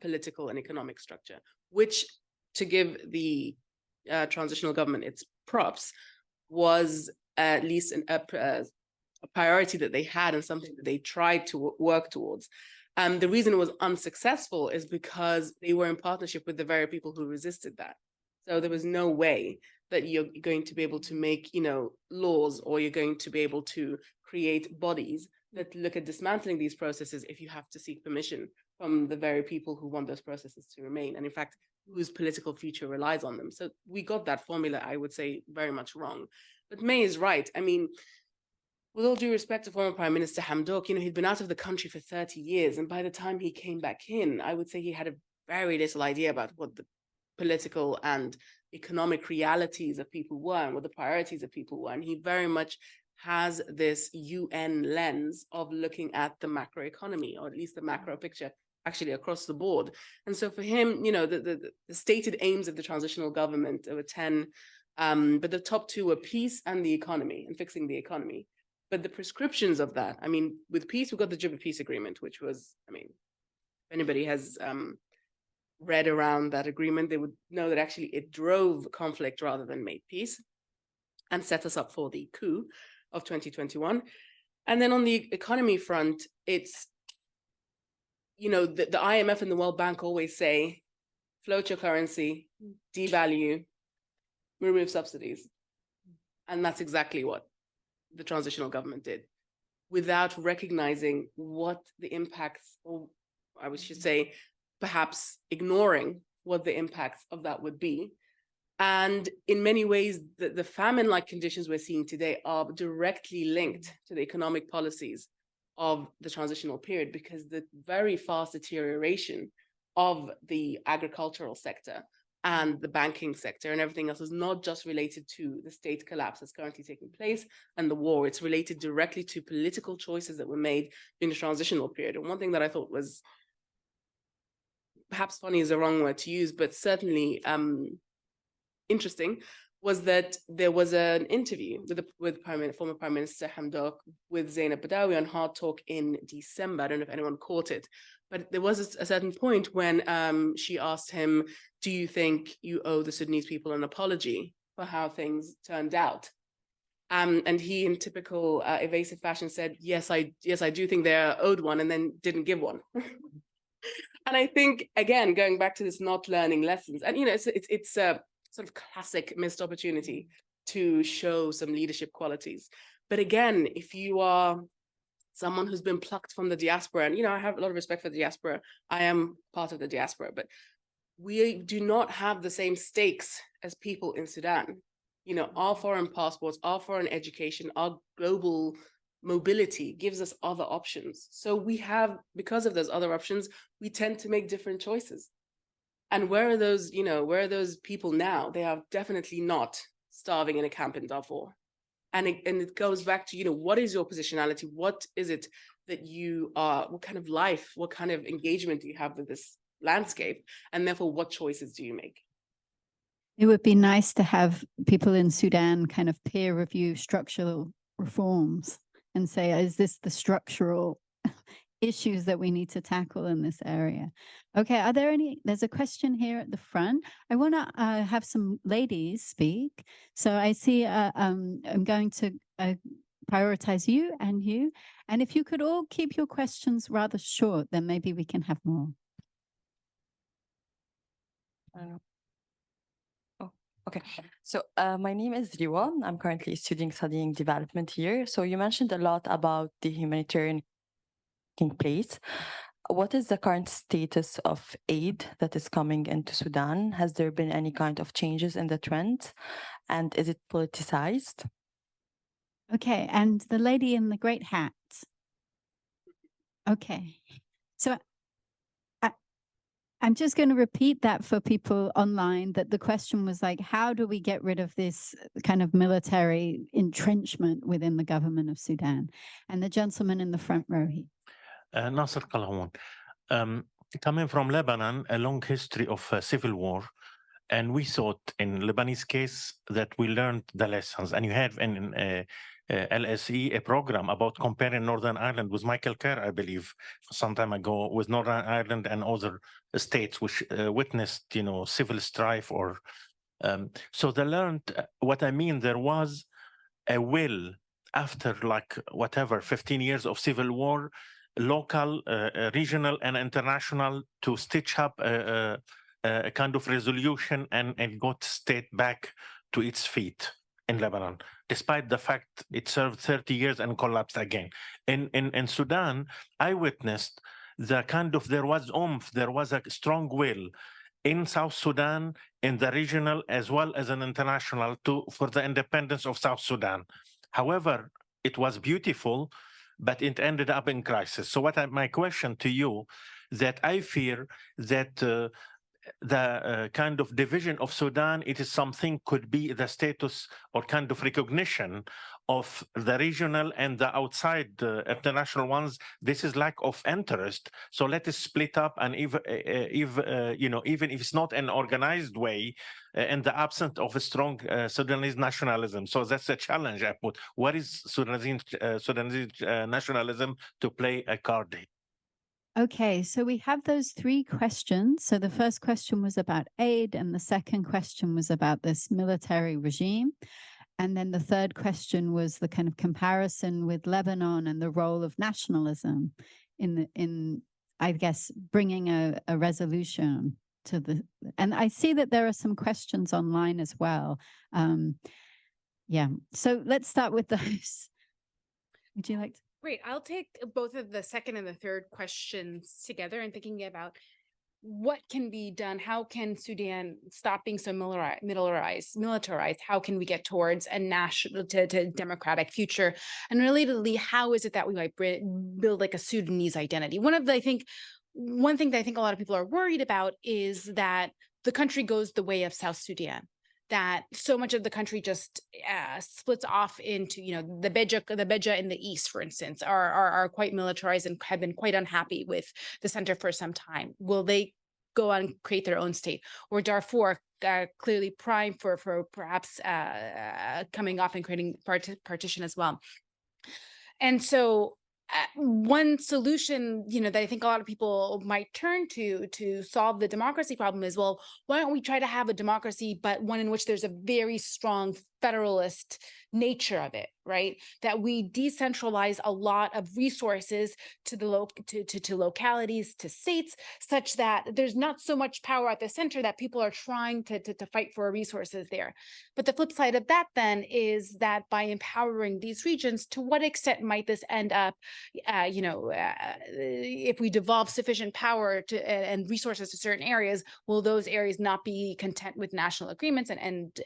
political and economic structure, which, to give the transitional government its props, was at least a priority that they had and something that they tried to work towards. The reason it was unsuccessful is because they were in partnership with the very people who resisted that. So there was no way that you're going to be able to make, laws, or you're going to be able to create bodies that look at dismantling these processes if you have to seek permission from the very people who want those processes to remain, and in fact, whose political future relies on them. So we got that formula, I would say, very much wrong. But May is right. I mean, with all due respect to former Prime Minister Hamdok, he'd been out of the country for 30 years. And by the time he came back in, I would say he had a very little idea about what the political and economic realities of people were and what the priorities of people were. And he very much has this UN lens of looking at the macroeconomy, or at least the macro picture, actually across the board. And so for him, the stated aims of the transitional government, there were 10, but the top two were peace and the economy, and fixing the economy. But the prescriptions of that, with peace, we got the Juba Peace Agreement, which was, if anybody has read around that agreement, they would know that actually it drove conflict rather than made peace, and set us up for the coup of 2021. And then on the economy front, it's, the IMF and the World Bank always say, float your currency, devalue, remove subsidies. And that's exactly what the transitional government did. without recognizing what the impacts, or I should say, perhaps ignoring what the impacts of that would be. And in many ways, the famine-like conditions we're seeing today are directly linked to the economic policies of the transitional period, because the very fast deterioration of the agricultural sector and the banking sector and everything else is not just related to the state collapse that's currently taking place and the war. It's related directly to political choices that were made in the transitional period. And one thing that I thought was, perhaps funny is the wrong word to use, but certainly interesting, was that there was an interview with former Prime Minister Hamdok with Zainab Badawi on Hard Talk in December. I don't know if anyone caught it, but there was a certain point when she asked him, do you think you owe the Sudanese people an apology for how things turned out? And he, in typical evasive fashion, said, yes, I do think they're owed one, and then didn't give one. And I think, again, going back to this not learning lessons, and it's a sort of classic missed opportunity to show some leadership qualities. But again, if you are someone who's been plucked from the diaspora, and I have a lot of respect for the diaspora, I am part of the diaspora, but we do not have the same stakes as people in Sudan. Our foreign passports, our foreign education, our global mobility gives us other options. So we have, because of those other options, we tend to make different choices. And where are those, where are those people now? They are definitely not starving in a camp in Darfur. And it goes back to, what is your positionality? What is it that you are, what kind of life, what kind of engagement do you have with this landscape? And therefore, what choices do you make? It would be nice to have people in Sudan kind of peer review structural reforms and say, is this the structural issues that we need to tackle in this area? Okay, are there there's a question here at the front. I want to have some ladies speak. So I see I'm going to prioritize you. And if you could all keep your questions rather short, then maybe we can have more. Okay, so my name is Riwa. I'm currently studying development here. So you mentioned a lot about the humanitarian taking place. What is the current status of aid that is coming into Sudan? Has there been any kind of changes in the trend? And is it politicized? Okay, and the lady in the great hat. Okay, so I'm just going to repeat that for people online, that the question was like, how do we get rid of this kind of military entrenchment within the government of Sudan? And the gentleman in the front row here. Nasser Kalhoun. Coming from Lebanon, a long history of civil war, and we thought in Lebanese case that we learned the lessons. And you have in LSE a program about comparing Northern Ireland with Michael Kerr, I believe, some time ago, with Northern Ireland and other states which witnessed, civil strife. Or so they learned. What I mean, there was a will after 15 years of civil war, local, regional, and international, to stitch up a kind of resolution and got state back to its feet in Lebanon, despite the fact it served 30 years and collapsed again. In Sudan, I witnessed there was oomph, there was a strong will in South Sudan, in the regional as well as an international, for the independence of South Sudan. However, it was beautiful, but it ended up in crisis. So my question to you, that I fear that the kind of division of Sudan, it is something could be the status or kind of recognition of the regional and the outside international ones. This is lack of interest. So let us split up, and even if it's not an organized way, in the absence of a strong Sudanese nationalism. So that's a challenge I put. What is Sudanese nationalism to play a card here? Okay, so we have those three questions. So the first question was about aid, and the second question was about this military regime. And then the third question was the kind of comparison with Lebanon and the role of nationalism in I guess, bringing a resolution to the, and I see that there are some questions online as well. Yeah, so let's start with those. Would you like to? Great. I'll take both of the second and the third questions together and thinking about what can be done. How can Sudan stop being so militarized? How can we get towards a national to democratic future? And relatedly, how is it that we might build like a Sudanese identity? One thing that I think a lot of people are worried about is that the country goes the way of South Sudan, that so much of the country just splits off into, the Beja in the east, for instance, are quite militarized and have been quite unhappy with the center for some time. Will they go on and create their own state? Or Darfur, clearly primed for perhaps coming off and creating partition as well. And so one solution, that I think a lot of people might turn to solve the democracy problem is, well, why don't we try to have a democracy, but one in which there's a very strong federalist nature of it, right? That we decentralize a lot of resources to the to localities, to states, such that there's not so much power at the center that people are trying to fight for resources there. But the flip side of that then is that by empowering these regions, to what extent might this end up, if we devolve sufficient power to and resources to certain areas, will those areas not be content with national agreements and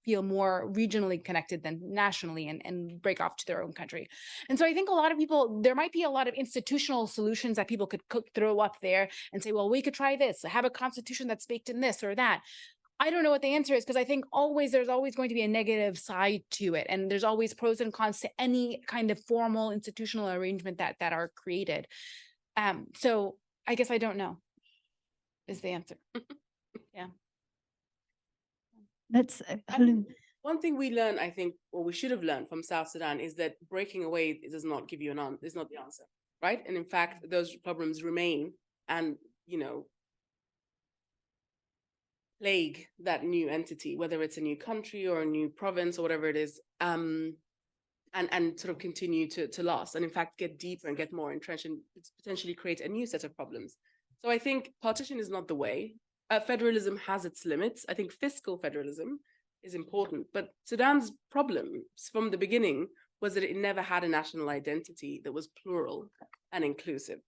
feel more regionally connected than nationally and break off to their own country? And so I think a lot of people, there might be a lot of institutional solutions that people could throw up there and say, well, we could try this, have a constitution that's baked in this or that. I don't know what the answer is, because I think there's always going to be a negative side to it. And there's always pros and cons to any kind of formal institutional arrangement that are created. So I guess I don't know is the answer. Yeah. That's one thing we learn, I think, or we should have learned from South Sudan, is that breaking away does not give you is not the answer, right? And in fact, those problems remain and, plague that new entity, whether it's a new country or a new province or whatever it is, and sort of continue to last, and in fact get deeper and get more entrenched and potentially create a new set of problems. So I think partition is not the way. Federalism has its limits. I think fiscal federalism is important, but Sudan's problem from the beginning was that it never had a national identity that was plural and inclusive.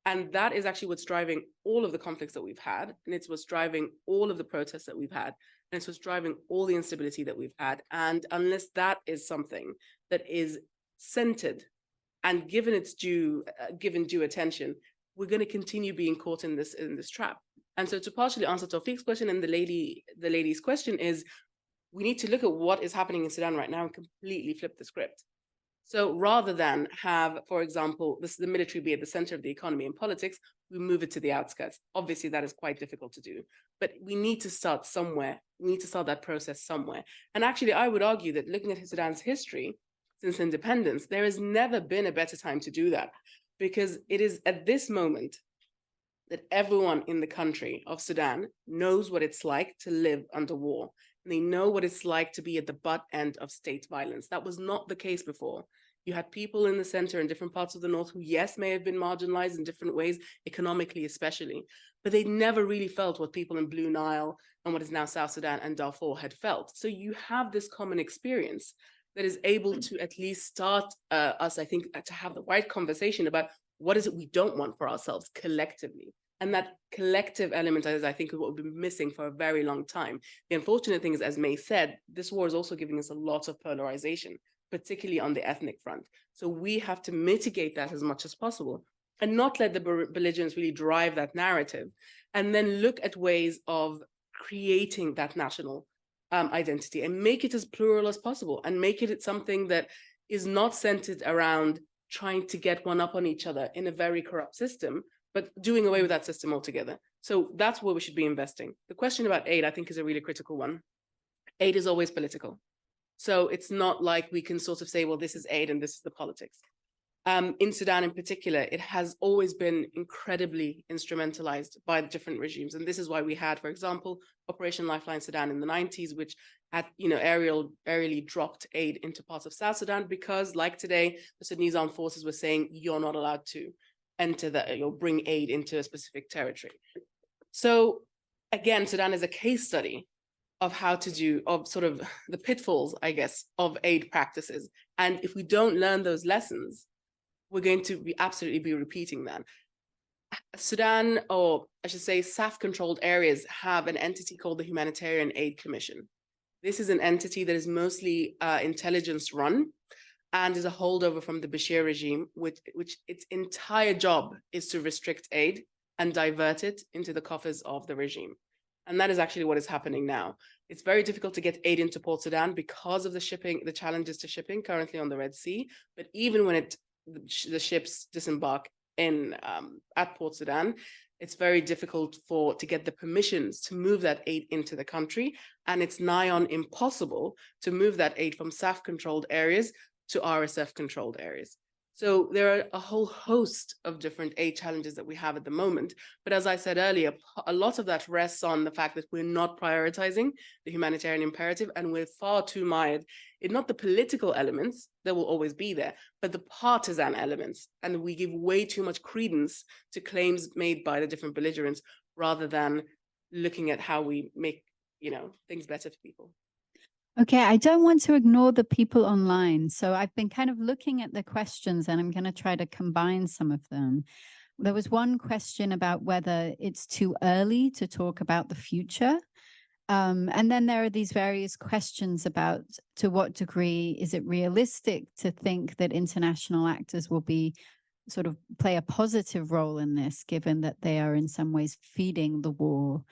And that is actually what's driving all of the conflicts that we've had. And it's what's driving all of the protests that we've had. And it's what's driving all the instability that we've had. And unless that is something that is centered and given its due attention, we're going to continue being caught in this trap. And so to partially answer Tawfiq's question and the lady's question is, we need to look at what is happening in Sudan right now and completely flip the script. So rather than have, for example, the military be at the center of the economy and politics, we move it to the outskirts. Obviously, that is quite difficult to do, but we need to start somewhere. We need to start that process somewhere. And actually, I would argue that looking at Sudan's history since independence, there has never been a better time to do that, because it is at this moment that everyone in the country of Sudan knows what it's like to live under war. And they know what it's like to be at the butt end of state violence. That was not the case before. You had people in the center in different parts of the north who, yes, may have been marginalized in different ways, economically especially, but they never really felt what people in Blue Nile and what is now South Sudan and Darfur had felt. So you have this common experience that is able to at least start us, I think, to have the right conversation about what is it we don't want for ourselves collectively. And that collective element, as I think, is what we've been missing for a very long time. The unfortunate thing is, as Mai said, this war is also giving us a lot of polarization, particularly on the ethnic front. So we have to mitigate that as much as possible and not let the belligerents really drive that narrative, and then look at ways of creating that national identity and make it as plural as possible, and make it something that is not centered around trying to get one up on each other in a very corrupt system, but doing away with that system altogether. So that's where we should be investing. The question about aid, I think, is a really critical one. Aid is always political. So it's not like we can sort of say, well, this is aid and this is the politics. In Sudan in particular, it has always been incredibly instrumentalized by the different regimes. And this is why we had, for example, Operation Lifeline Sudan in the 90s, which had, aerially dropped aid into parts of South Sudan, because like today, the Sudanese armed forces were saying, you're not allowed to enter that, or bring aid into a specific territory. So again, Sudan is a case study of how to do, of sort of the pitfalls, I guess, of aid practices. And if we don't learn those lessons, we're going to absolutely be repeating that. Sudan, or I should say SAF-controlled areas, have an entity called the Humanitarian Aid Commission. This is an entity that is mostly intelligence run and is a holdover from the Bashir regime, which its entire job is to restrict aid and divert it into the coffers of the regime. And that is actually what is happening now. It's very difficult to get aid into Port Sudan because of the challenges to shipping currently on the Red Sea. But even when the ships disembark at Port Sudan, it's very difficult to get the permissions to move that aid into the country. And it's nigh on impossible to move that aid from SAF-controlled areas to RSF-controlled areas. So there are a whole host of different aid challenges that we have at the moment. But as I said earlier, a lot of that rests on the fact that we're not prioritizing the humanitarian imperative, and we're far too mired in not the political elements that will always be there, but the partisan elements. And we give way too much credence to claims made by the different belligerents rather than looking at how we make, things better for people. Okay, I don't want to ignore the people online. So I've been kind of looking at the questions and I'm going to try to combine some of them. There was one question about whether it's too early to talk about the future. And then there are these various questions about to what degree is it realistic to think that international actors will play a positive role in this, given that they are in some ways feeding the war.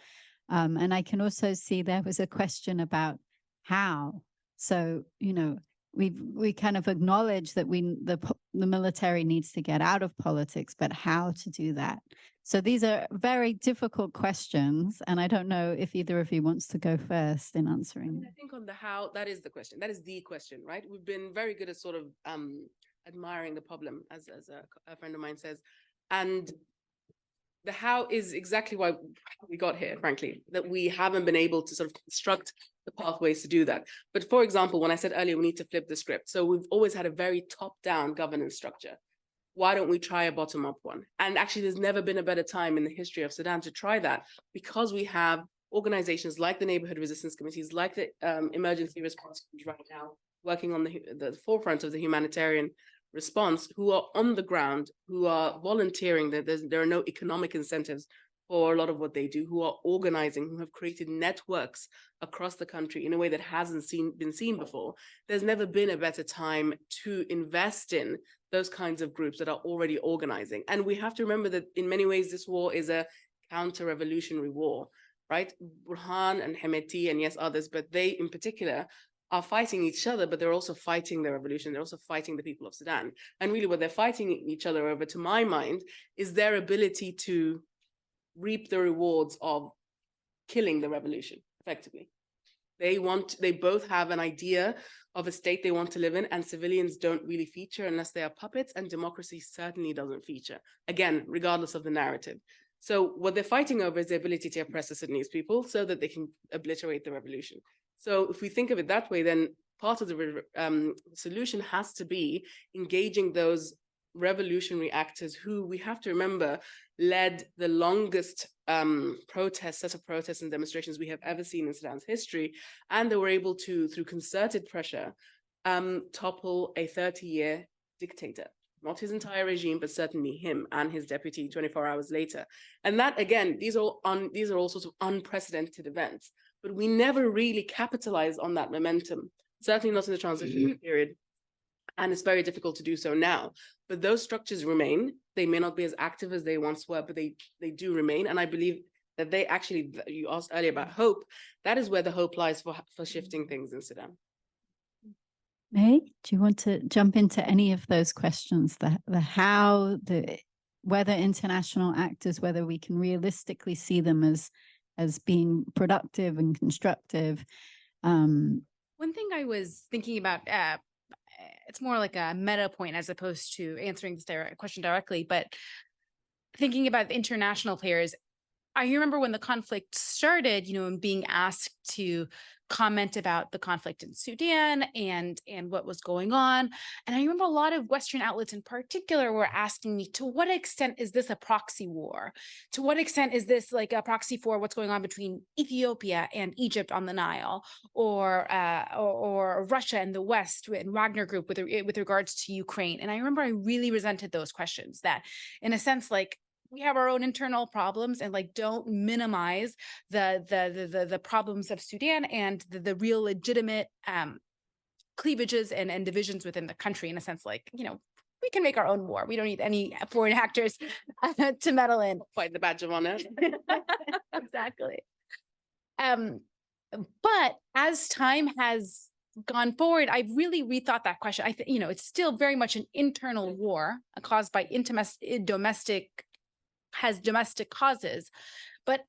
And I can also see there was a question about how. So, we kind of acknowledge that the military needs to get out of politics, but how to do that? So these are very difficult questions, and I don't know if either of you wants to go first in answering. I think on the how, that is the question. That is the question, right? We've been very good at sort of admiring the problem, as a friend of mine says, and the how is exactly why we got here, frankly, that we haven't been able to sort of construct the pathways to do that. But for example, when I said earlier, we need to flip the script. So we've always had a very top-down governance structure. Why don't we try a bottom-up one? And actually, there's never been a better time in the history of Sudan to try that, because we have organizations like the neighborhood resistance committees, like the emergency response right now, working on the forefront of the humanitarian response, who are on the ground, who are volunteering. There are no economic incentives for a lot of what they do, who are organizing, who have created networks across the country in a way that hasn't been seen before. There's never been a better time to invest in those kinds of groups that are already organizing. And we have to remember that in many ways, this war is a counter-revolutionary war, right? Burhan and Hemeti and yes, others, but they in particular are fighting each other, but they're also fighting the revolution. They're also fighting the people of Sudan. And really what they're fighting each other over, to my mind, is their ability to reap the rewards of killing the revolution, effectively. They both have an idea of a state they want to live in, and civilians don't really feature unless they are puppets, and democracy certainly doesn't feature, again, regardless of the narrative. So what they're fighting over is the ability to oppress the Sudanese people so that they can obliterate the revolution. So if we think of it that way, then part of the solution has to be engaging those revolutionary actors who, we have to remember, led the longest set of protests and demonstrations we have ever seen in Sudan's history. And they were able to, through concerted pressure, topple a 30-year dictator. Not his entire regime, but certainly him and his deputy 24 hours later. And that, again, these are all sorts of unprecedented events. But we never really capitalized on that momentum, certainly not in the transition period. And it's very difficult to do so now. But those structures remain. They may not be as active as they once were, but they do remain. And I believe that they actually, you asked earlier about hope, that is where the hope lies for shifting things in Sudan. May, do you want to jump into any of those questions? The how, whether international actors, whether we can realistically see them as being productive and constructive. One thing I was thinking about, it's more like a meta point as opposed to answering this question directly, but thinking about the international players, I remember when the conflict started, and being asked to comment about the conflict in Sudan and what was going on. And I remember a lot of Western outlets in particular were asking me, to what extent is this a proxy war? To what extent is this like a proxy for what's going on between Ethiopia and Egypt on the Nile, or Russia and the West and Wagner Group with regards to Ukraine? And I remember I really resented those questions, that in a sense, like, we have our own internal problems, and like, don't minimize the problems of Sudan and the real legitimate cleavages and divisions within the country. In a sense, like, we can make our own war. We don't need any foreign actors to meddle in. Quite the badge of honor. Exactly. But as time has gone forward, I've really rethought that question. I think, it's still very much an internal war caused by domestic causes. But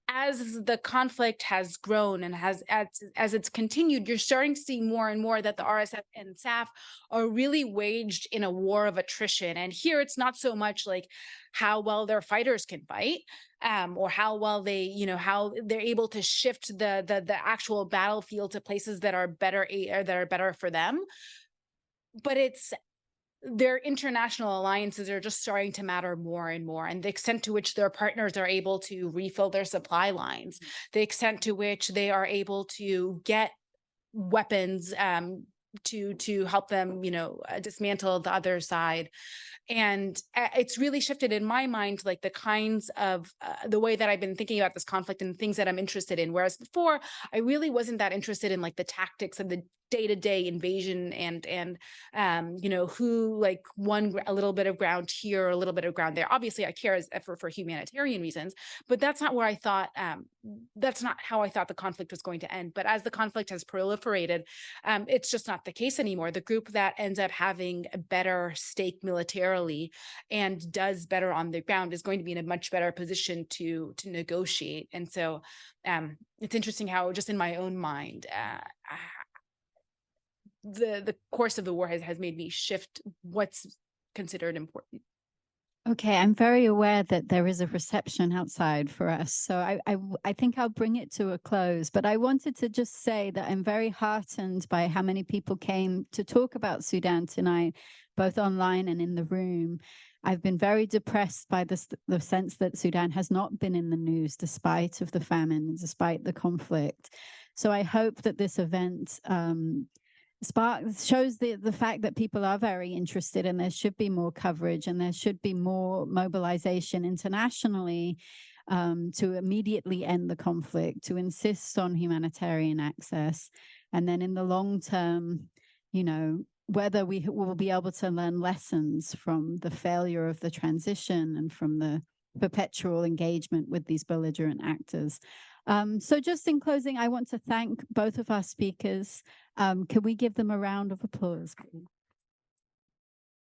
as the conflict has grown and as it's continued, you're starting to see more and more that the RSF and SAF are really waged in a war of attrition. And here it's not so much like how well their fighters can fight, or how well they, how they're able to shift the actual battlefield to places that are better for them. But it's their international alliances are just starting to matter more and more, and the extent to which their partners are able to refill their supply lines, the extent to which they are able to get weapons to help them, dismantle the other side. And it's really shifted in my mind, like the kinds of the way that I've been thinking about this conflict and things that I'm interested in. Whereas before, I really wasn't that interested in like the tactics of the day-to-day invasion and who like won a little bit of ground here, or a little bit of ground there. Obviously, I care for humanitarian reasons, but that's not where I thought. That's not how I thought the conflict was going to end. But as the conflict has proliferated, it's just not the case anymore. The group that ends up having a better stake militarily and does better on the ground is going to be in a much better position to negotiate. And so it's interesting how, just in my own mind, the course of the war has made me shift what's considered important. Okay, I'm very aware that there is a reception outside for us, so I think I'll bring it to a close. But I wanted to just say that I'm very heartened by how many people came to talk about Sudan tonight, both online and in the room. I've been very depressed by the sense that Sudan has not been in the news despite of the famine, despite the conflict. So I hope that this event shows the fact that people are very interested, and there should be more coverage and there should be more mobilization internationally to immediately end the conflict, to insist on humanitarian access. And then in the long term, whether we will be able to learn lessons from the failure of the transition and from the perpetual engagement with these belligerent actors. So just in closing, I want to thank both of our speakers. Can we give them a round of applause, please?